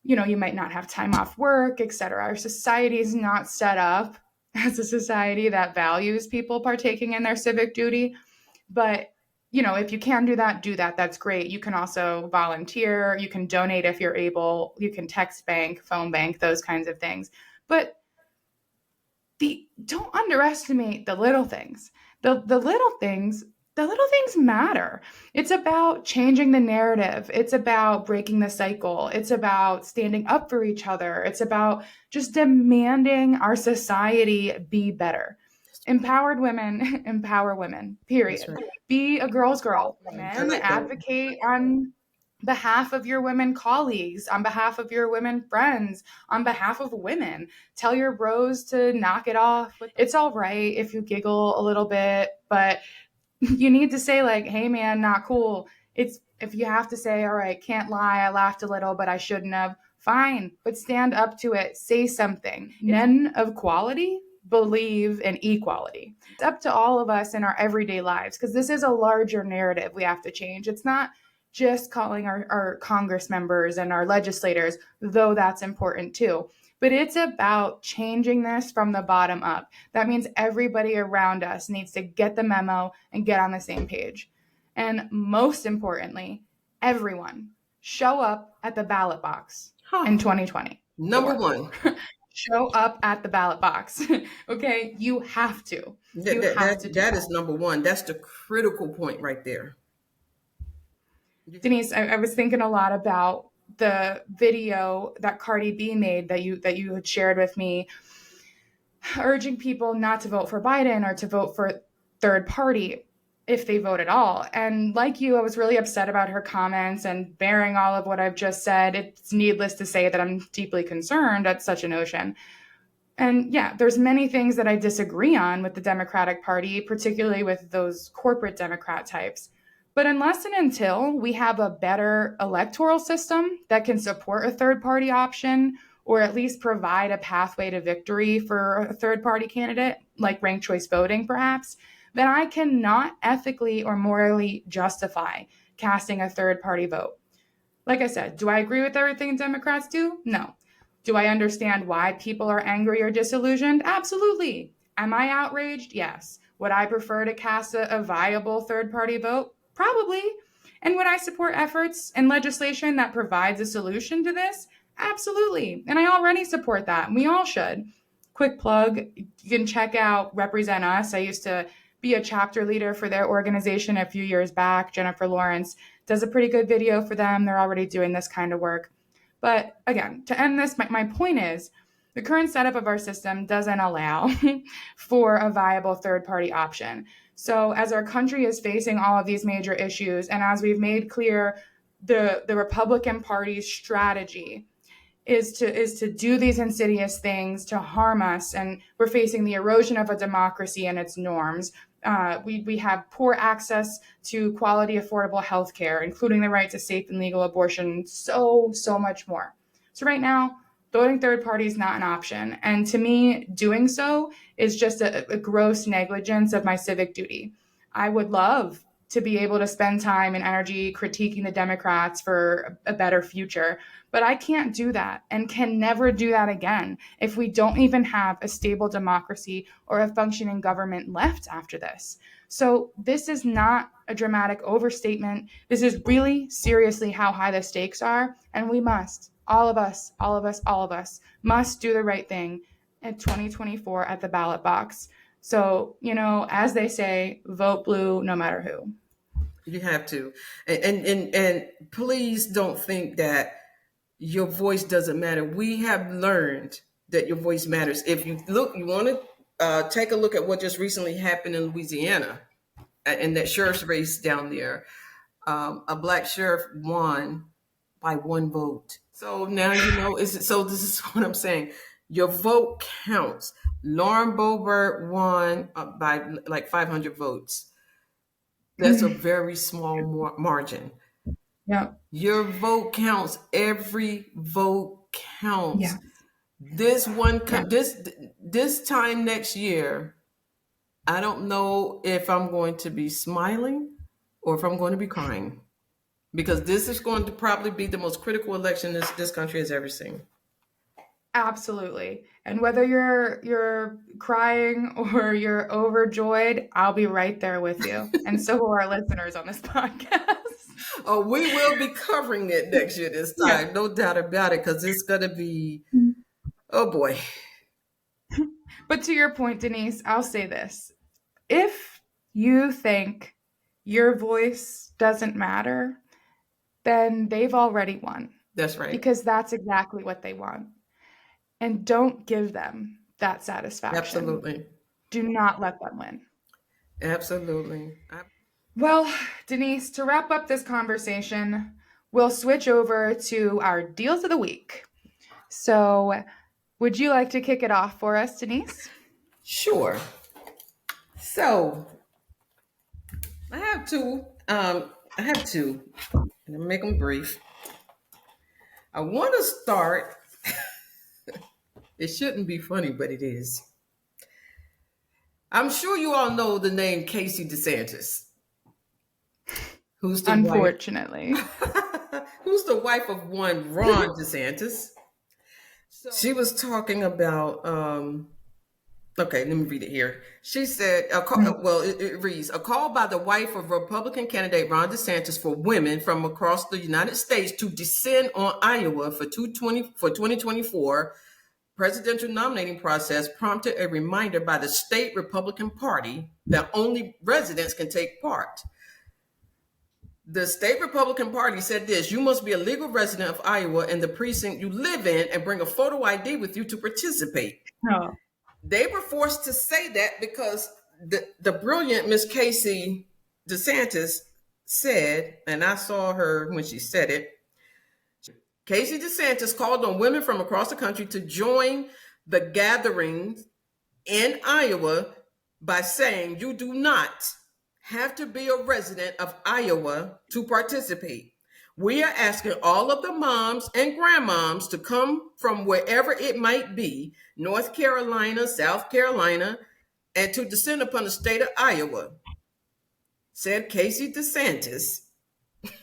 You might not have time off work, etc. Our society is not set up as a society that values people partaking in their civic duty. But, if you can do that, do that. That's great. You can also volunteer. You can donate if you're able. You can text bank, phone bank, those kinds of things. But don't underestimate the little things. The little things matter. It's about changing the narrative. It's about breaking the cycle. It's about standing up for each other. It's about just demanding our society be better. Empowered women empower women, period. Right. Be a girl's girl. Men advocate on behalf of your women colleagues, on behalf of your women friends, on behalf of women. Tell your bros to knock it off. It's all right if you giggle a little bit, but you need to say like, hey man, not cool. It's if you have to say, all right, can't lie, I laughed a little, but I shouldn't have. Fine, but stand up to it. Say something. Men of quality believe in equality. It's up to all of us in our everyday lives, because this is a larger narrative we have to change. It's not just calling our Congress members and our legislators, though that's important too. But it's about changing this from the bottom up. That means everybody around us needs to get the memo and get on the same page. And most importantly, everyone show up at the ballot box in 2020. Number one. Show up at the ballot box. Okay? You have to. That is number one. That's the critical point right there. Denise, I was thinking a lot about the video that Cardi B made that you had shared with me, urging people not to vote for Biden or to vote for third party if they vote at all. And like you, I was really upset about her comments, and bearing all of what I've just said, it's needless to say that I'm deeply concerned at such a notion. And yeah, there's many things that I disagree on with the Democratic Party, particularly with those corporate Democrat types. But unless and until we have a better electoral system that can support a third-party option, or at least provide a pathway to victory for a third-party candidate, like ranked choice voting perhaps, then I cannot ethically or morally justify casting a third-party vote. Like I said, do I agree with everything Democrats do? No. Do I understand why people are angry or disillusioned? Absolutely. Am I outraged? Yes. Would I prefer to cast a viable third-party vote? Probably. And would I support efforts and legislation that provides a solution to this? Absolutely. And I already support that. And we all should. Quick plug, you can check out Represent Us. I used to be a chapter leader for their organization a few years back. Jennifer Lawrence does a pretty good video for them. They're already doing this kind of work. But again, to end this, my point is the current setup of our system doesn't allow for a viable third-party option. So as our country is facing all of these major issues, and as we've made clear, the Republican Party's strategy is to do these insidious things to harm us, and we're facing the erosion of a democracy and its norms. We have poor access to quality, affordable health care, including the right to safe and legal abortion, so much more. So right now, voting third party is not an option. And to me, doing so is just a gross negligence of my civic duty. I would love to be able to spend time and energy critiquing the Democrats for a better future, but I can't do that and can never do that again if we don't even have a stable democracy or a functioning government left after this. So this is not a dramatic overstatement. This is really seriously how high the stakes are, and we must, all of us must do the right thing in 2024 at the ballot box. So, as they say, vote blue no matter who. You have to. And please don't think that your voice doesn't matter. We have learned that your voice matters. If you want to take a look at what just recently happened in Louisiana. in that sheriff's race down there. A black sheriff won by 1 vote. So now you know. So this is what I'm saying. Your vote counts. Lauren Boebert won by like 500 votes. That's a very small margin. Yeah. Your vote counts. Every vote counts. Yeah. This time next year, I don't know if I'm going to be smiling or if I'm going to be crying, because this is going to probably be the most critical election this country has ever seen. Absolutely. And whether you're crying or you're overjoyed, I'll be right there with you. And so will our listeners on this podcast. Oh, we will be covering it next year this time. Yeah. No doubt about it, because it's going to be, oh boy. But to your point, Denise, I'll say this. If you think your voice doesn't matter, then they've already won. That's right. Because that's exactly what they want. And don't give them that satisfaction. Absolutely. Do not let them win. Absolutely. Well, Denise, to wrap up this conversation, we'll switch over to our deals of the week. So, would you like to kick it off for us, Denise? Sure. So, I have two. And I'll make them brief. I want to start. It shouldn't be funny, but it is. I'm sure you all know the name Casey DeSantis. Who's the Unfortunately. Who's the wife of one Ron DeSantis? So she was talking about, okay, let me read it here. She said, it reads, a call by the wife of Republican candidate Ron DeSantis for women from across the United States to descend on Iowa for 2024 presidential nominating process prompted a reminder by the state Republican Party that only residents can take part. The state Republican Party said this: you must be a legal resident of Iowa and the precinct you live in and bring a photo ID with you to participate. Oh. They were forced to say that because the brilliant Miss Casey DeSantis said, and I saw her when she said it, Casey DeSantis called on women from across the country to join the gatherings in Iowa by saying you do not have to be a resident of Iowa to participate. We are asking all of the moms and grandmoms to come from wherever it might be, North Carolina, South Carolina, and to descend upon the state of Iowa, said Casey DeSantis,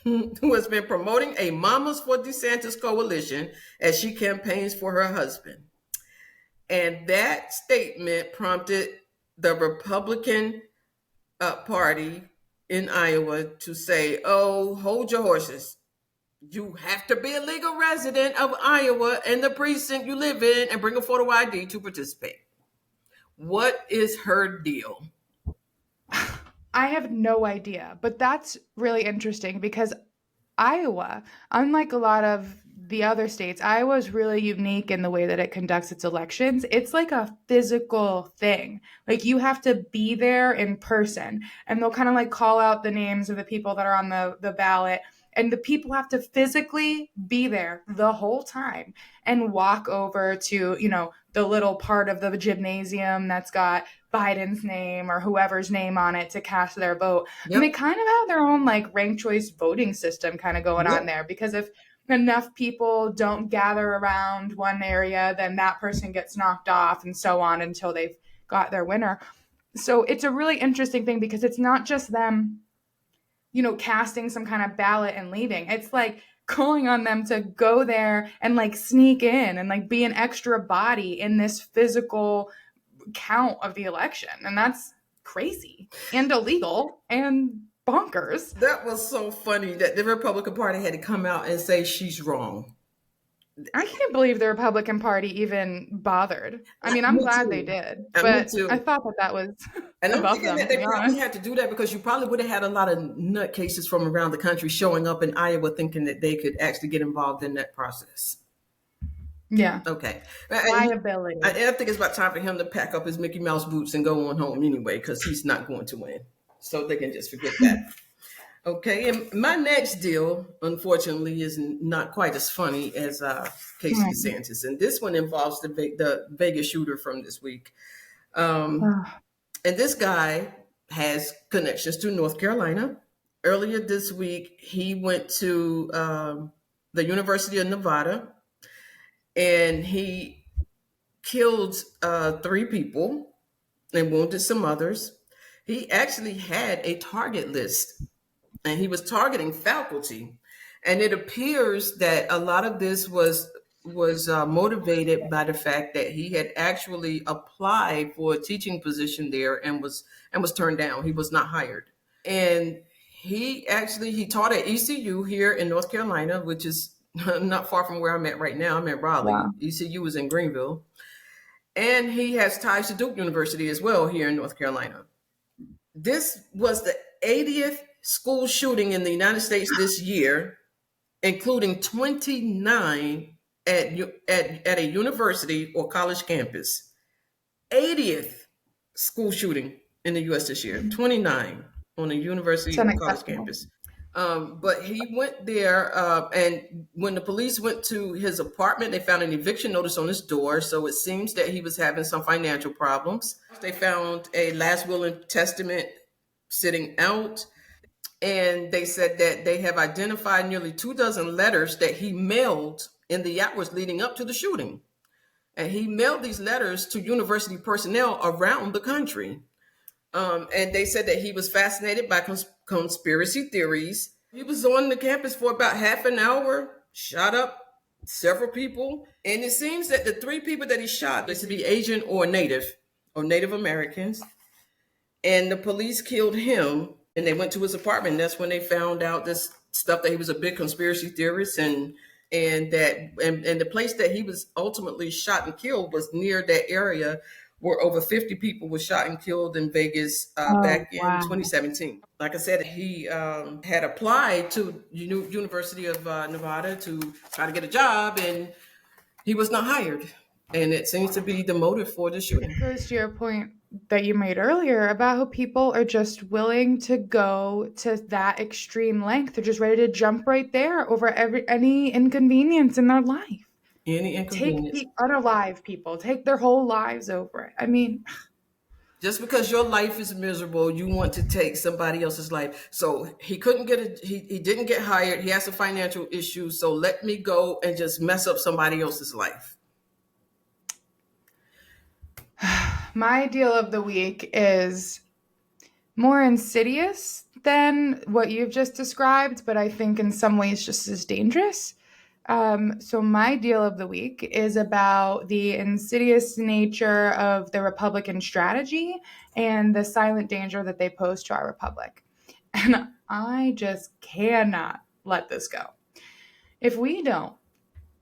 who has been promoting a Mamas for DeSantis coalition as she campaigns for her husband. And that statement prompted the Republican Party in Iowa to say, oh, hold your horses. You have to be a legal resident of Iowa and the precinct you live in and bring a photo ID to participate. What is her deal? I have no idea, but that's really interesting because Iowa, unlike a lot of the other states, Iowa is really unique in the way that it conducts its elections. It's like a physical thing. Like you have to be there in person, and they'll kind of like call out the names of the people that are on the ballot. And the people have to physically be there the whole time and walk over to, the little part of the gymnasium that's got Biden's name or whoever's name on it to cast their vote. Yep. And they kind of have their own like ranked choice voting system kind of going on there, because if enough people don't gather around one area, then that person gets knocked off and so on until they've got their winner. So it's a really interesting thing because it's not just them casting some kind of ballot and leaving. It's like calling on them to go there and like sneak in and like be an extra body in this physical count of the election. And that's crazy and illegal and bonkers. That was so funny that the Republican Party had to come out and say she's wrong. I can't believe the Republican Party even bothered. I mean, I'm glad they did, but I thought that was and I'm above thinking them. that they probably had to do that because you probably would have had a lot of nutcases from around the country showing up in Iowa thinking that they could actually get involved in that process. Yeah. Okay. Liability. I think it's about time for him to pack up his Mickey Mouse boots and go on home anyway, because he's not going to win. So they can just forget that. Okay, and my next deal, unfortunately, is not quite as funny as Casey DeSantis, and this one involves the Vegas shooter from this week. And this guy has connections to North Carolina. Earlier this week, he went to the University of Nevada, and he killed 3 people and wounded some others. He actually had a target list, and he was targeting faculty. And it appears that a lot of this was motivated by the fact that he had actually applied for a teaching position there and was turned down. He was not hired. And he taught at ECU here in North Carolina, which is not far from where I'm at right now. I'm at Raleigh. Wow. ECU was in Greenville. And he has ties to Duke University as well here in North Carolina. This was the 80th school shooting in the United States this year, including 29 at a university or college campus. 80th school shooting in the U.S. this year, 29 on a university or college campus. But he went there, and when the police went to his apartment, they found an eviction notice on his door. So it seems that he was having some financial problems. They found a last will and testament sitting out. And they said that they have identified nearly 24 letters that he mailed in the hours leading up to the shooting. And he mailed these letters to university personnel around the country. And they said that he was fascinated by conspiracy theories. He was on the campus for about half an hour, shot up several people. And it seems that the 3 people that he shot, they to be Asian or Native Americans. And the police killed him, and they went to his apartment. That's when they found out this stuff, that he was a big conspiracy theorist, and the place that he was ultimately shot and killed was near that area where over 50 people were shot and killed in Vegas back in 2017. Like I said, he had applied to University of Nevada to try to get a job, and he was not hired. And it seems to be the motive for the shooting. It goes to your point that you made earlier about how people are just willing to go to that extreme length. They're just ready to jump right there over any inconvenience in their life. Any inconvenience. Take unalive people, take their whole lives over it. I mean, just because your life is miserable, you want to take somebody else's life. So he couldn't he didn't get hired. He has some financial issues. So let me go and just mess up somebody else's life. My deal of the week is more insidious than what you've just described, but I think in some ways just as dangerous. So my deal of the week is about the insidious nature of the Republican strategy and the silent danger that they pose to our republic. And I just cannot let this go. If we don't,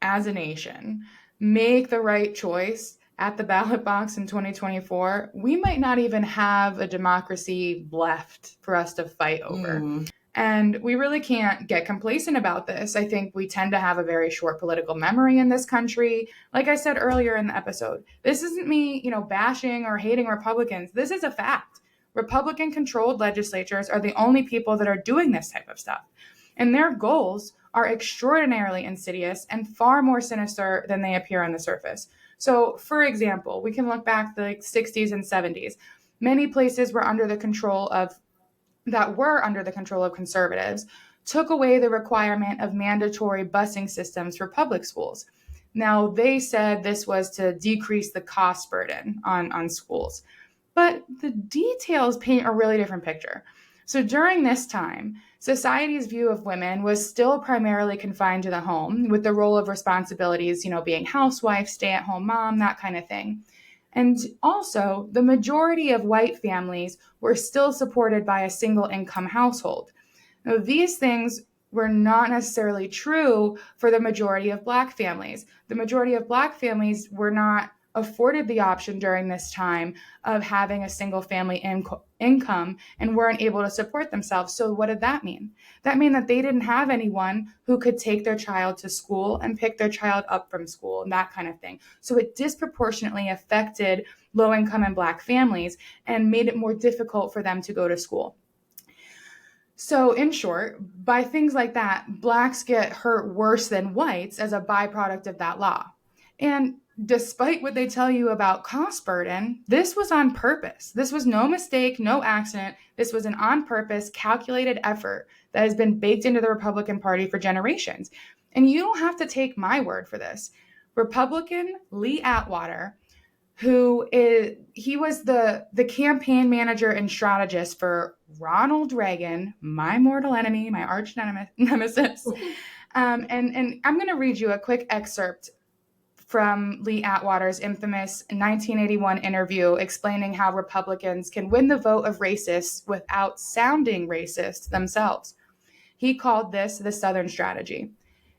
as a nation, make the right choice at the ballot box in 2024, we might not even have a democracy left for us to fight over. And we really can't get complacent about this. I think we tend to have a very short political memory in this country. Like I said earlier in the episode, this isn't me, bashing or hating Republicans. This is a fact. Republican-controlled legislatures are the only people that are doing this type of stuff. And their goals are extraordinarily insidious and far more sinister than they appear on the surface. So, for example, we can look back to the 60s and 70s. Many places were under the control of conservatives, took away the requirement of mandatory busing systems for public schools. Now, they said this was to decrease the cost burden on schools. But the details paint a really different picture. So during this time, society's view of women was still primarily confined to the home, with the role of responsibilities, being housewife, stay-at-home mom, that kind of thing. And also, the majority of white families were still supported by a single income household. Now, these things were not necessarily true for the majority of Black families. The majority of Black families were not afforded the option during this time of having a single family income and weren't able to support themselves. So what did that mean? That meant that they didn't have anyone who could take their child to school and pick their child up from school and that kind of thing. So it disproportionately affected low-income and Black families and made it more difficult for them to go to school. So, in short, by things like that, blacks get hurt worse than whites as a byproduct of that law. And despite what they tell you about cost burden, this was on purpose. This was no mistake, no accident. This was an on purpose, calculated effort that has been baked into the Republican Party for generations. And you don't have to take my word for this. Republican Lee Atwater, he was the campaign manager and strategist for Ronald Reagan, my mortal enemy, my arch nemesis. And I'm going to read you a quick excerpt from Lee Atwater's infamous 1981 interview explaining how Republicans can win the vote of racists without sounding racist themselves. He called this the Southern strategy.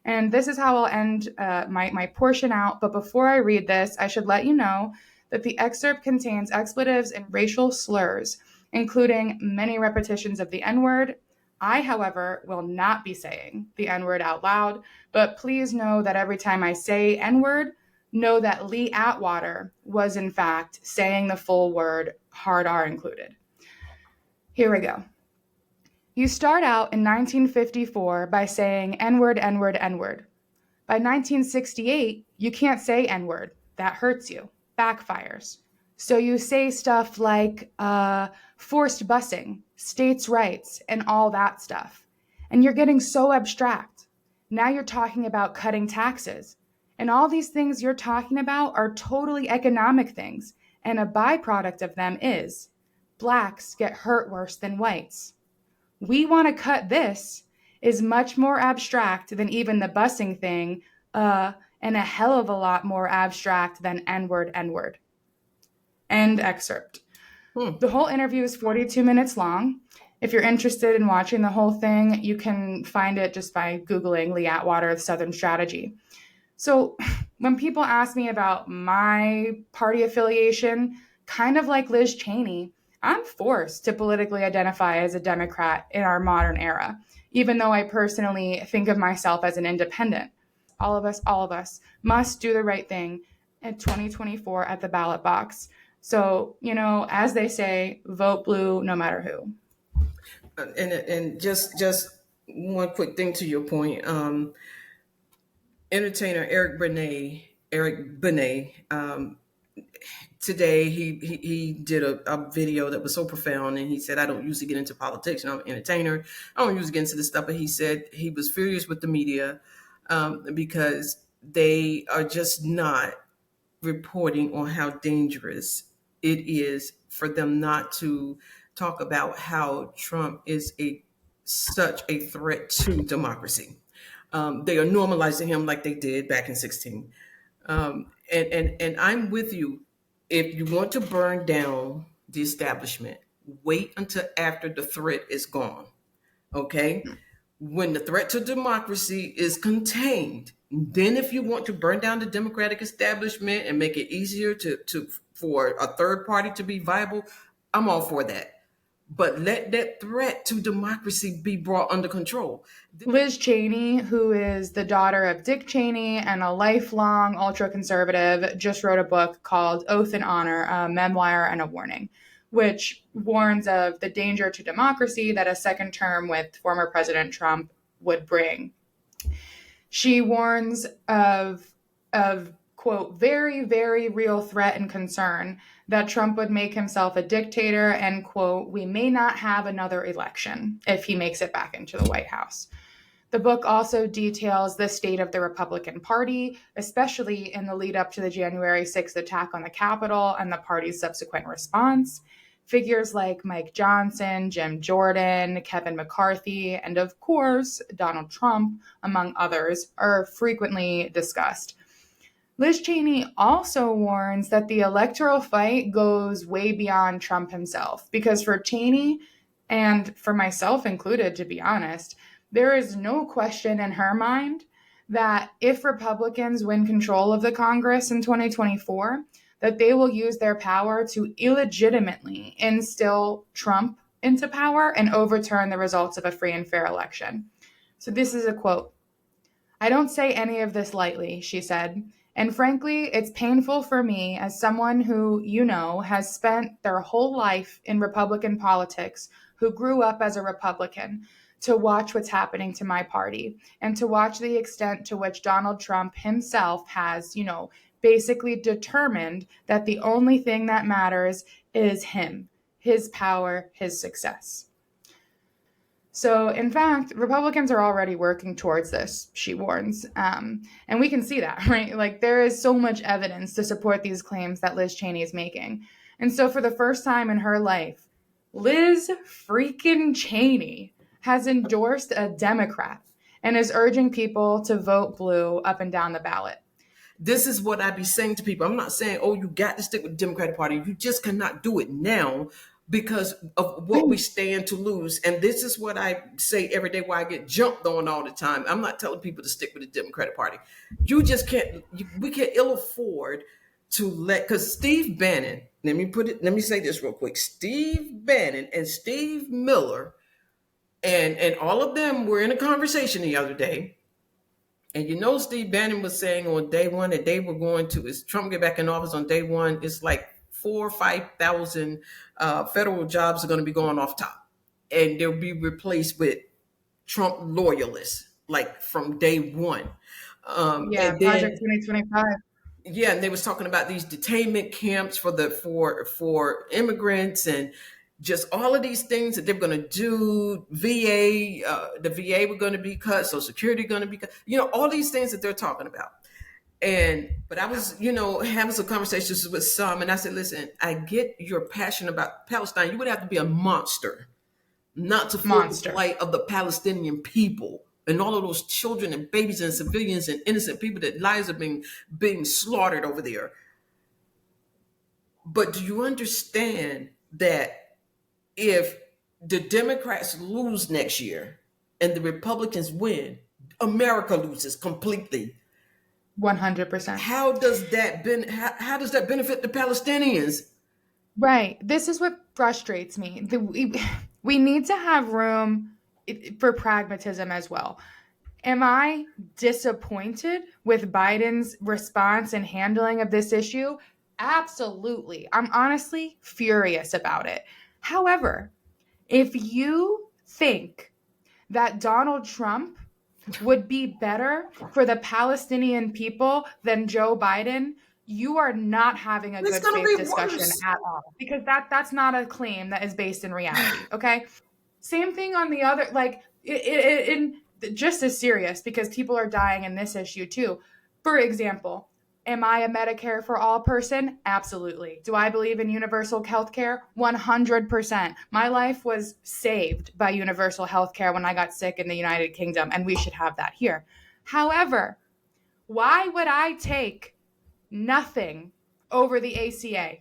And this is how I'll end my portion out. But before I read this, I should let you know that the excerpt contains expletives and racial slurs, including many repetitions of the N-word. I, however, will not be saying the N-word out loud, but please know that every time I say N-word, know that Lee Atwater was, in fact, saying the full word, hard R included. Here we go. You start out in 1954 by saying N-word, N-word, N-word. By 1968, you can't say N-word. That hurts you, backfires. So you say stuff like forced busing, states' rights, and all that stuff. And you're getting so abstract. Now you're talking about cutting taxes. And all these things you're talking about are totally economic things. And a byproduct of them is blacks get hurt worse than whites. We want to cut this is much more abstract than even the busing thing, and a hell of a lot more abstract than N-word, N-word. End excerpt. The whole interview is 42 minutes long. If you're interested in watching the whole thing, you can find it just by Googling Lee Atwater, Southern Strategy. So when people ask me about my party affiliation, kind of like Liz Cheney, I'm forced to politically identify as a Democrat in our modern era, even though I personally think of myself as an independent. All of us must do the right thing in 2024 at the ballot box. So, as they say, vote blue no matter who. And just one quick thing to your point. Entertainer Eric Benet, today he did a video that was so profound, and he said, I don't usually get into politics, and I'm an entertainer, I don't usually get into this stuff, but he said he was furious with the media because they are just not reporting on how dangerous it is for them not to talk about how Trump is such a threat to democracy. They are normalizing him like they did back in 16. And I'm with you. If you want to burn down the establishment, wait until after the threat is gone. Okay? When the threat to democracy is contained, then if you want to burn down the democratic establishment and make it easier for a third party to be viable, I'm all for that. But let that threat to democracy be brought under control. Liz Cheney, who is the daughter of Dick Cheney and a lifelong ultra-conservative, just wrote a book called Oath and Honor, a memoir and a warning, which warns of the danger to democracy that a second term with former President Trump would bring. She warns of quote, very, very real threat and concern that Trump would make himself a dictator and, quote, we may not have another election if he makes it back into the White House. The book also details the state of the Republican Party, especially in the lead up to the January 6th attack on the Capitol and the party's subsequent response. Figures like Mike Johnson, Jim Jordan, Kevin McCarthy, and of course, Donald Trump, among others, are frequently discussed. Liz Cheney also warns that the electoral fight goes way beyond Trump himself, because for Cheney, and for myself included, to be honest, there is no question in her mind that if Republicans win control of the Congress in 2024, that they will use their power to illegitimately instill Trump into power and overturn the results of a free and fair election. So this is a quote. I don't say any of this lightly, she said. And frankly, it's painful for me as someone who, has spent their whole life in Republican politics, who grew up as a Republican, to watch what's happening to my party and to watch the extent to which Donald Trump himself has, basically determined that the only thing that matters is him, his power, his success. So, in fact, Republicans are already working towards this, she warns. And we can see that, right? Like, there is so much evidence to support these claims that Liz Cheney is making. And so, for the first time in her life, Liz freaking Cheney has endorsed a Democrat and is urging people to vote blue up and down the ballot. This is what I be saying to people. I'm not saying, oh, you got to stick with the Democratic Party. You just cannot do it now because of what we stand to lose. And this is what I say every day, why I get jumped on all the time. I'm not telling people to stick with the Democratic Party. You just can't, we can ill afford to because Steve Bannon, let me say this real quick. Steve Bannon and Steve Miller and all of them were in a conversation the other day. And Steve Bannon was saying on day one that they were going to, as Trump get back in office on day one, it's like 4,000 or 5,000 federal jobs are going to be going off top. And they'll be replaced with Trump loyalists, like from day one. Project 2025. Yeah, and they was talking about these detainment camps for immigrants and just all of these things that they're going to do. The VA were going to be cut, Social Security going to be cut. All these things that they're talking about. But I was, having some conversations with some, and I said, listen, I get your passion about Palestine. You would have to be a monster not to feel the plight of the Palestinian people and all of those children and babies and civilians and innocent people that lives are being slaughtered over there. But do you understand that if the Democrats lose next year and the Republicans win, America loses completely? 100%. How does that benefit the Palestinians? Right. This is what frustrates me. We need to have room for pragmatism as well. Am I disappointed with Biden's response and handling of this issue? Absolutely. I'm honestly furious about it. However, if you think that Donald Trump would be better for the Palestinian people than Joe Biden, you are not having a good faith discussion at all, because that's not a claim that is based in reality. Okay. Same thing on the other, like in just as serious, because people are dying in this issue too. For example, am I a Medicare for all person? Absolutely. Do I believe in universal health care? 100%. My life was saved by universal health care when I got sick in the United Kingdom, and we should have that here. However, why would I take nothing over the ACA?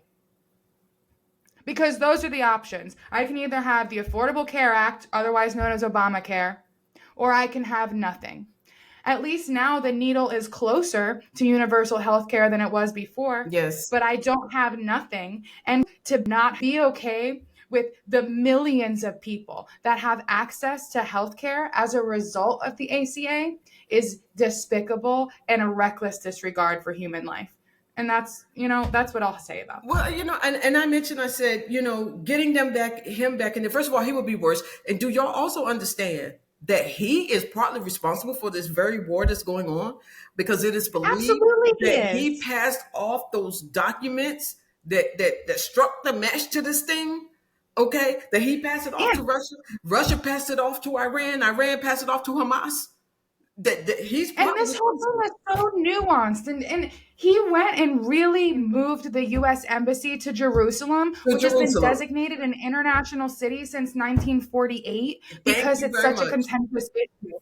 Because those are the options. I can either have the Affordable Care Act, otherwise known as Obamacare, or I can have nothing. At least now the needle is closer to universal health care than it was before. Yes. But I don't have nothing. And to not be okay with the millions of people that have access to health care as a result of the ACA is despicable and a reckless disregard for human life. And that's what I'll say about that. Well, and I said, getting him back in there, first of all, he would be worse. And do y'all also understand that he is partly responsible for this very war that's going on? Because it is believed that he passed off those documents that struck the match to this thing. Okay, that he passed it off to Russia. Russia passed it off to Iran. Iran passed it off to Hamas. That he's and this whole thing is so nuanced, and he went and really moved the U.S. Embassy to Jerusalem, which has been designated an international city since 1948 because it's such a contentious issue.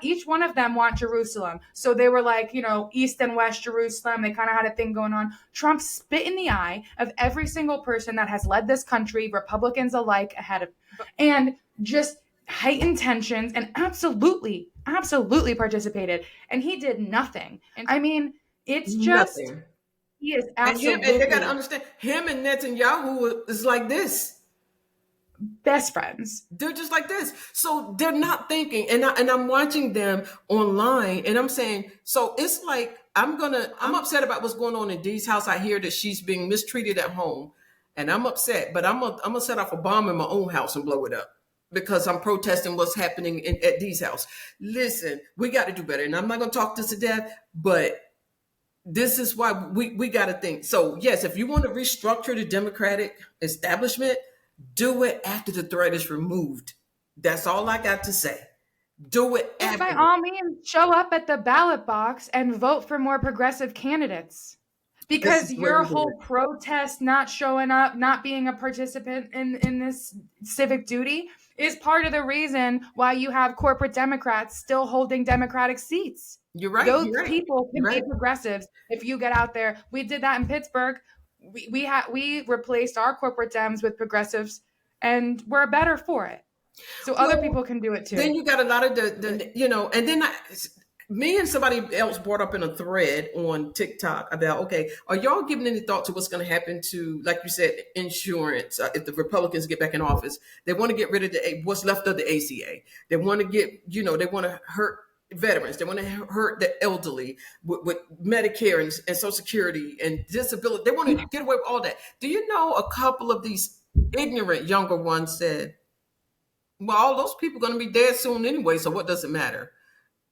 Each one of them want Jerusalem. So they were like, East and West Jerusalem. They kind of had a thing going on. Trump spit in the eye of every single person that has led this country, Republicans alike, ahead of, and just heightened tensions, and absolutely participated. And he did nothing. And I mean, it's just nothing. He is absolutely. And they got to understand, him and Netanyahu is like this. Best friends. They're just like this. So they're not thinking. And I'm watching them online, and I'm saying, so it's like I'm upset about what's going on in Dee's house. I hear that she's being mistreated at home, and I'm upset. But I'm gonna set off a bomb in my own house and blow it up because I'm protesting what's happening at Dee's house. Listen, we got to do better, and I'm not gonna talk this to death, but this is why we got to think. So yes, if you want to restructure the Democratic establishment, do it after the threat is removed. That's all I got to say. Do it And by after. all means, show up at the ballot box and vote for more progressive candidates. This Because is where your we do whole it. protest, not showing up, not being a participant in this civic duty is part of the reason why you have corporate Democrats still holding Democratic seats. You're right. Those You're right. people can You're be right. progressives if you get out there. We did that in Pittsburgh. We replaced our corporate Dems with progressives, and we're better for it. So other Well, people can do it too. then you got a lot of and then me and somebody else brought up in a thread on TikTok about, okay, are y'all giving any thought to what's going to happen to, like you said, insurance if the Republicans get back in office? They want to get rid of what's left of the ACA. They want to they want to hurt veterans. They want to hurt the elderly with Medicare and Social Security and disability. They want to get away with all that. Do you know a couple of these ignorant younger ones said, well, all those people are going to be dead soon anyway, so what does it matter?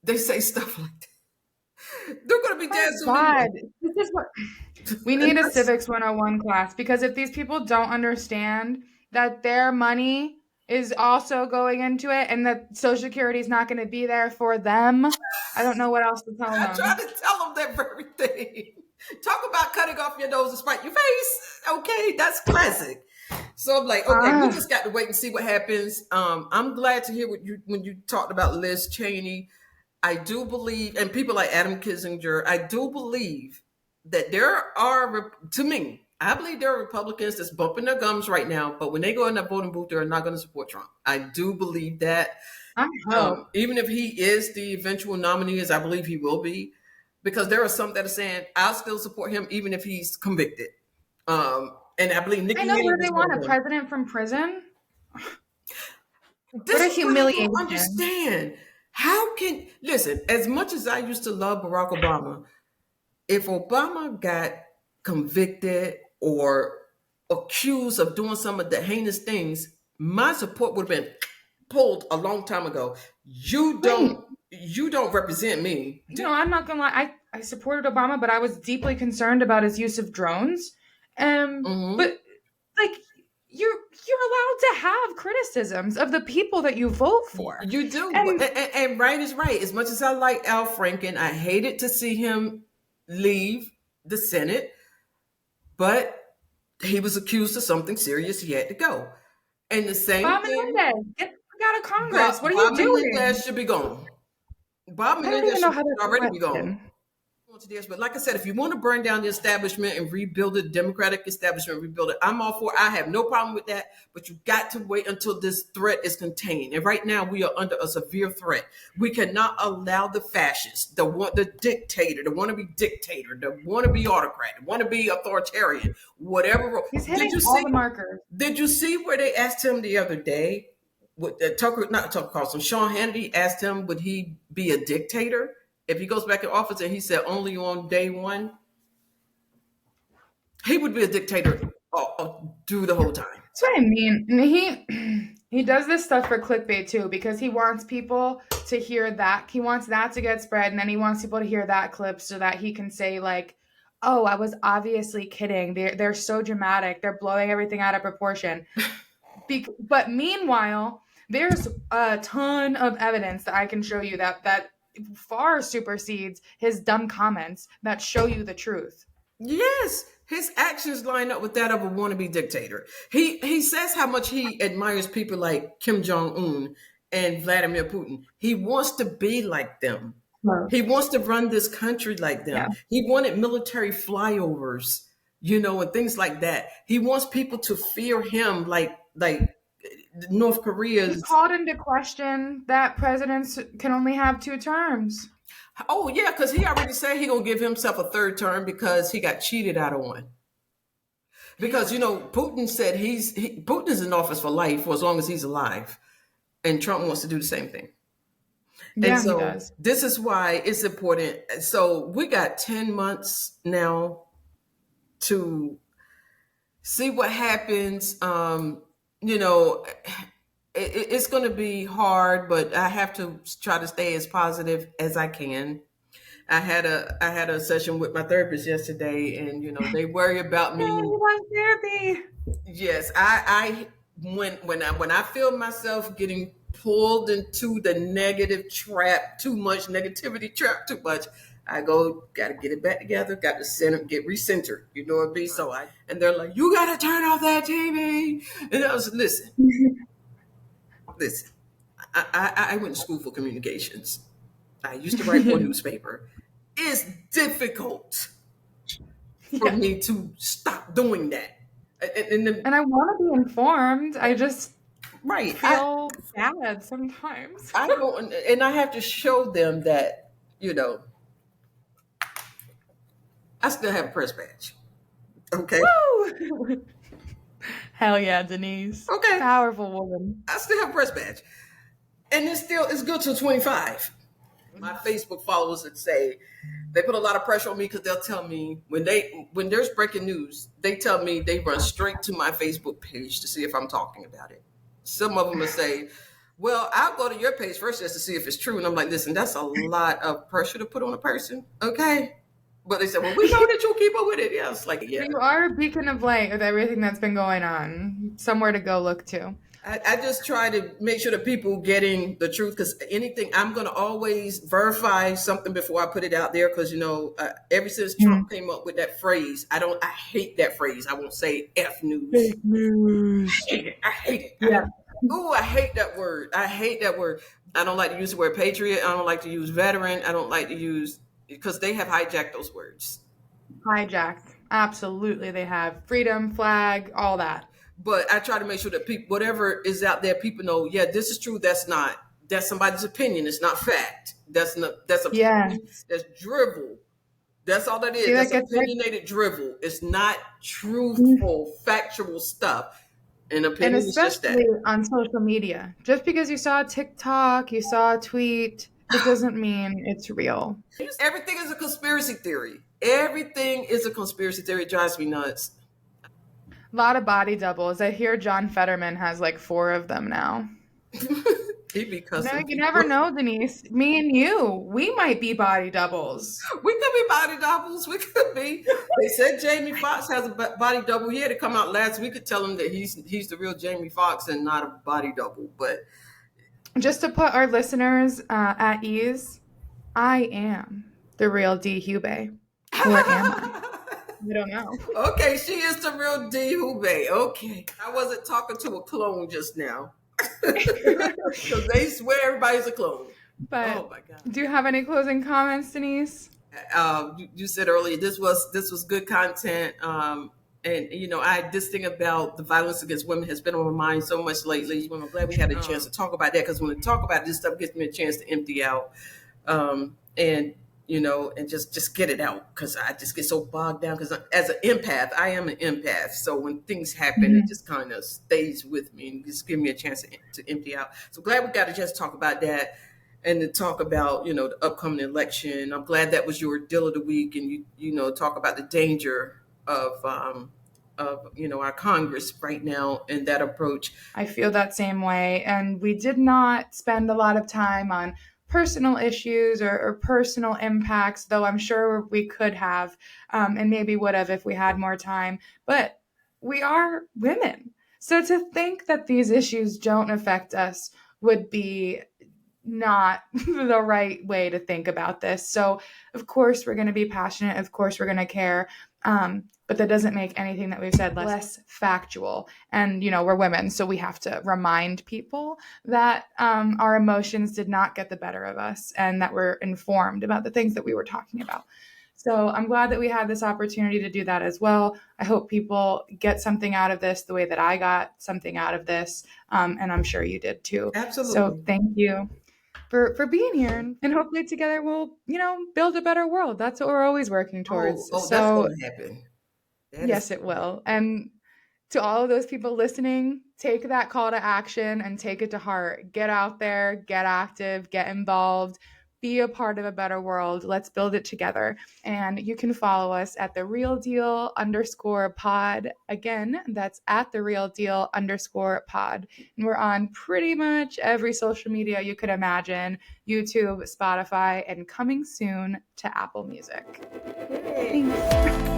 They say stuff like that. They're going to be dead soon God, anyway. this is what we need a civics 101 class, because if these people don't understand that their money is also going into it and that Social Security is not going to be there for them, I don't know what else to tell I try them. to tell them that very thing. Talk about cutting off your nose to spite your face. Okay, that's classic. So I'm like, okay, we just got to wait and see what happens. I'm glad to hear when you talked about Liz Cheney. I do believe, and people like Adam Kinzinger, I do believe that there are, to me, I believe there are Republicans that's bumping their gums right now, but when they go in that voting booth, they're not going to support Trump. I do believe that. I hope. Even if he is the eventual nominee, as I believe he will be, because there are some that are saying, I'll still support him even if he's convicted. And I believe Nikki I know Haley where was they one want of a them. president from prison. This What a is what I don't humiliation. understand. How can, listen, as much as I used to love Barack Obama, if Obama got convicted or accused of doing some of the heinous things, my support would have been pulled a long time ago. You don't represent me. I'm not gonna lie. I supported Obama, but I was deeply concerned about his use of drones. But like you're allowed to have criticisms of the people that you vote for. You do. And And right is right. As much as I like Al Franken, I hated to see him leave the Senate, but he was accused of something serious. He had to go. And the same Bob thing, Menendez, get out of Congress. What are Bob you doing? Menendez should be gone. Bob I don't Menendez even know should how that's already be gone. elected. But like I said, if you want to burn down the establishment and rebuild the Democratic establishment, rebuild it, I'm all for it. I have no problem with that. But you got to wait until this threat is contained. And right now we are under a severe threat. We cannot allow the fascists, the dictator, the wannabe dictator, the wannabe autocrat, the wannabe authoritarian, whatever. He's hitting all the markers. Did you see where they asked him the other day? Not Tucker Carlson, Sean Hannity asked him, would he be a dictator if he goes back in office? And he said only on day one. He would be a dictator through the whole time. That's what I mean. And he does this stuff for clickbait too, because he wants people to hear that. He wants that to get spread, and then he wants people to hear that clip so that he can say like, "Oh, I was obviously kidding. They're so dramatic. They're blowing everything out of proportion." But meanwhile, there's a ton of evidence that I can show you that far supersedes his dumb comments that show you the truth. Yes, his actions line up with that of a wannabe dictator. He says how much he admires people like Kim Jong-un and Vladimir Putin. He wants to be like them. He wants to run this country like them. Yeah. He wanted military flyovers, and things like that. He wants people to fear him like North Korea's. He called into question that presidents can only have 2 terms. Oh yeah, because he already said he gonna give himself a 3rd term because he got cheated out of one. Because Putin said Putin is in office for life for as long as he's alive, and Trump wants to do the same thing. And Yeah, he so does. this is why it's important. So we got 10 months now to see what happens. You know, it's going to be hard, but I have to try to stay as positive as I can. I had a session with my therapist yesterday, and they worry about Yeah, me. he loves therapy. Yes, I when I feel myself getting pulled into the negative trap, too much negativity trap, too much, I go, gotta get it back together, got to center, get recentered. You know what I mean? So and they're like, you gotta turn off that TV. And I was listen. I went to school for communications. I used to write for a newspaper. It's difficult for Yeah. me to stop doing that. And I want to be informed. I just Right. feel bad sometimes. I don't, and I have to show them that, you know, I still have a press badge. Okay. Woo! Hell yeah, Denise. Okay. Powerful woman. I still have a press badge. And it's good till 25. My Facebook followers that say they put a lot of pressure on me because they'll tell me when there's breaking news, they tell me they run straight to my Facebook page to see if I'm talking about it. Some of them will say, well, I'll go to your page first just to see if it's true. And I'm like, listen, that's a lot of pressure to put on a person. Okay. But they said, well, we know that you'll keep up with it. Yeah, it's like, yeah. You are a beacon of light with everything that's been going on. Somewhere to go look to. I just try to make sure that people getting the truth, because anything, I'm going to always verify something before I put it out there. Because, ever since Trump came up with that phrase, I hate that phrase. I won't say F news. Fake news. I hate it. Yeah. I hate that word. I hate that word. I don't like to use the word patriot. I don't like to use veteran. I don't like to use, because they have hijacked those words. Hijacked. Absolutely, they have freedom flag, all that. But I try to make sure that people, whatever is out there, people know, yeah, this is true. That's somebody's opinion. It's not fact. That's drivel. That's all that is. See, That's opinionated drivel. It's not truthful, factual stuff. And opinion is just that. Especially on social media. Just because you saw a TikTok, you saw a tweet, it doesn't mean it's real. Everything is a conspiracy theory. Everything is a conspiracy theory. It drives me nuts. A lot of body doubles. I hear John Fetterman has like 4 of them now. He'd be cussing. You never know, Denise. Me and you, we might be body doubles. We could be body doubles. We could be. They said Jamie Foxx has a body double. He had to come out last week and tell him that he's the real Jamie Foxx and not a body double. But just to put our listeners at ease, I am the real Dee Hubei. Or am I? I don't know. Okay, she is the real Dee Hubei. Okay. I wasn't talking to a clone just now. Because they swear everybody's a clone. But oh my God. Do you have any closing comments, Denise? You said earlier this was good content. And this thing about the violence against women has been on my mind so much lately. I'm glad we had a chance to talk about that, because when we talk about this stuff, gives me a chance to empty out. And just get it out, because I just get so bogged down, because as an empath, I am an empath. So when things happen, it just kind of stays with me and just give me a chance to empty out. So glad we got a chance to talk about that and to talk about, the upcoming election. I'm glad that was your deal of the week, and you talk about the danger of our Congress right now and that approach. I feel that same way. And we did not spend a lot of time on personal issues or personal impacts, though I'm sure we could have, and maybe would have if we had more time. But we are women. So to think that these issues don't affect us would be not the right way to think about this. So of course we're going to be passionate. Of course we're going to care. But that doesn't make anything that we've said less factual. And, we're women, so we have to remind people that our emotions did not get the better of us and that we're informed about the things that we were talking about. So I'm glad that we had this opportunity to do that as well. I hope people get something out of this the way that I got something out of this. And I'm sure you did too. Absolutely. So thank you for being here, and hopefully together we'll, build a better world. That's what we're always working towards. So that's going to happen. Yes, it will. And to all of those people listening, take that call to action and take it to heart. Get out there, get active, get involved, be a part of a better world. Let's build it together. And you can follow us at @therealdeal_pod. Again, that's at @therealdeal_pod. And we're on pretty much every social media you could imagine: YouTube, Spotify, and coming soon to Apple Music. Yay. Thanks.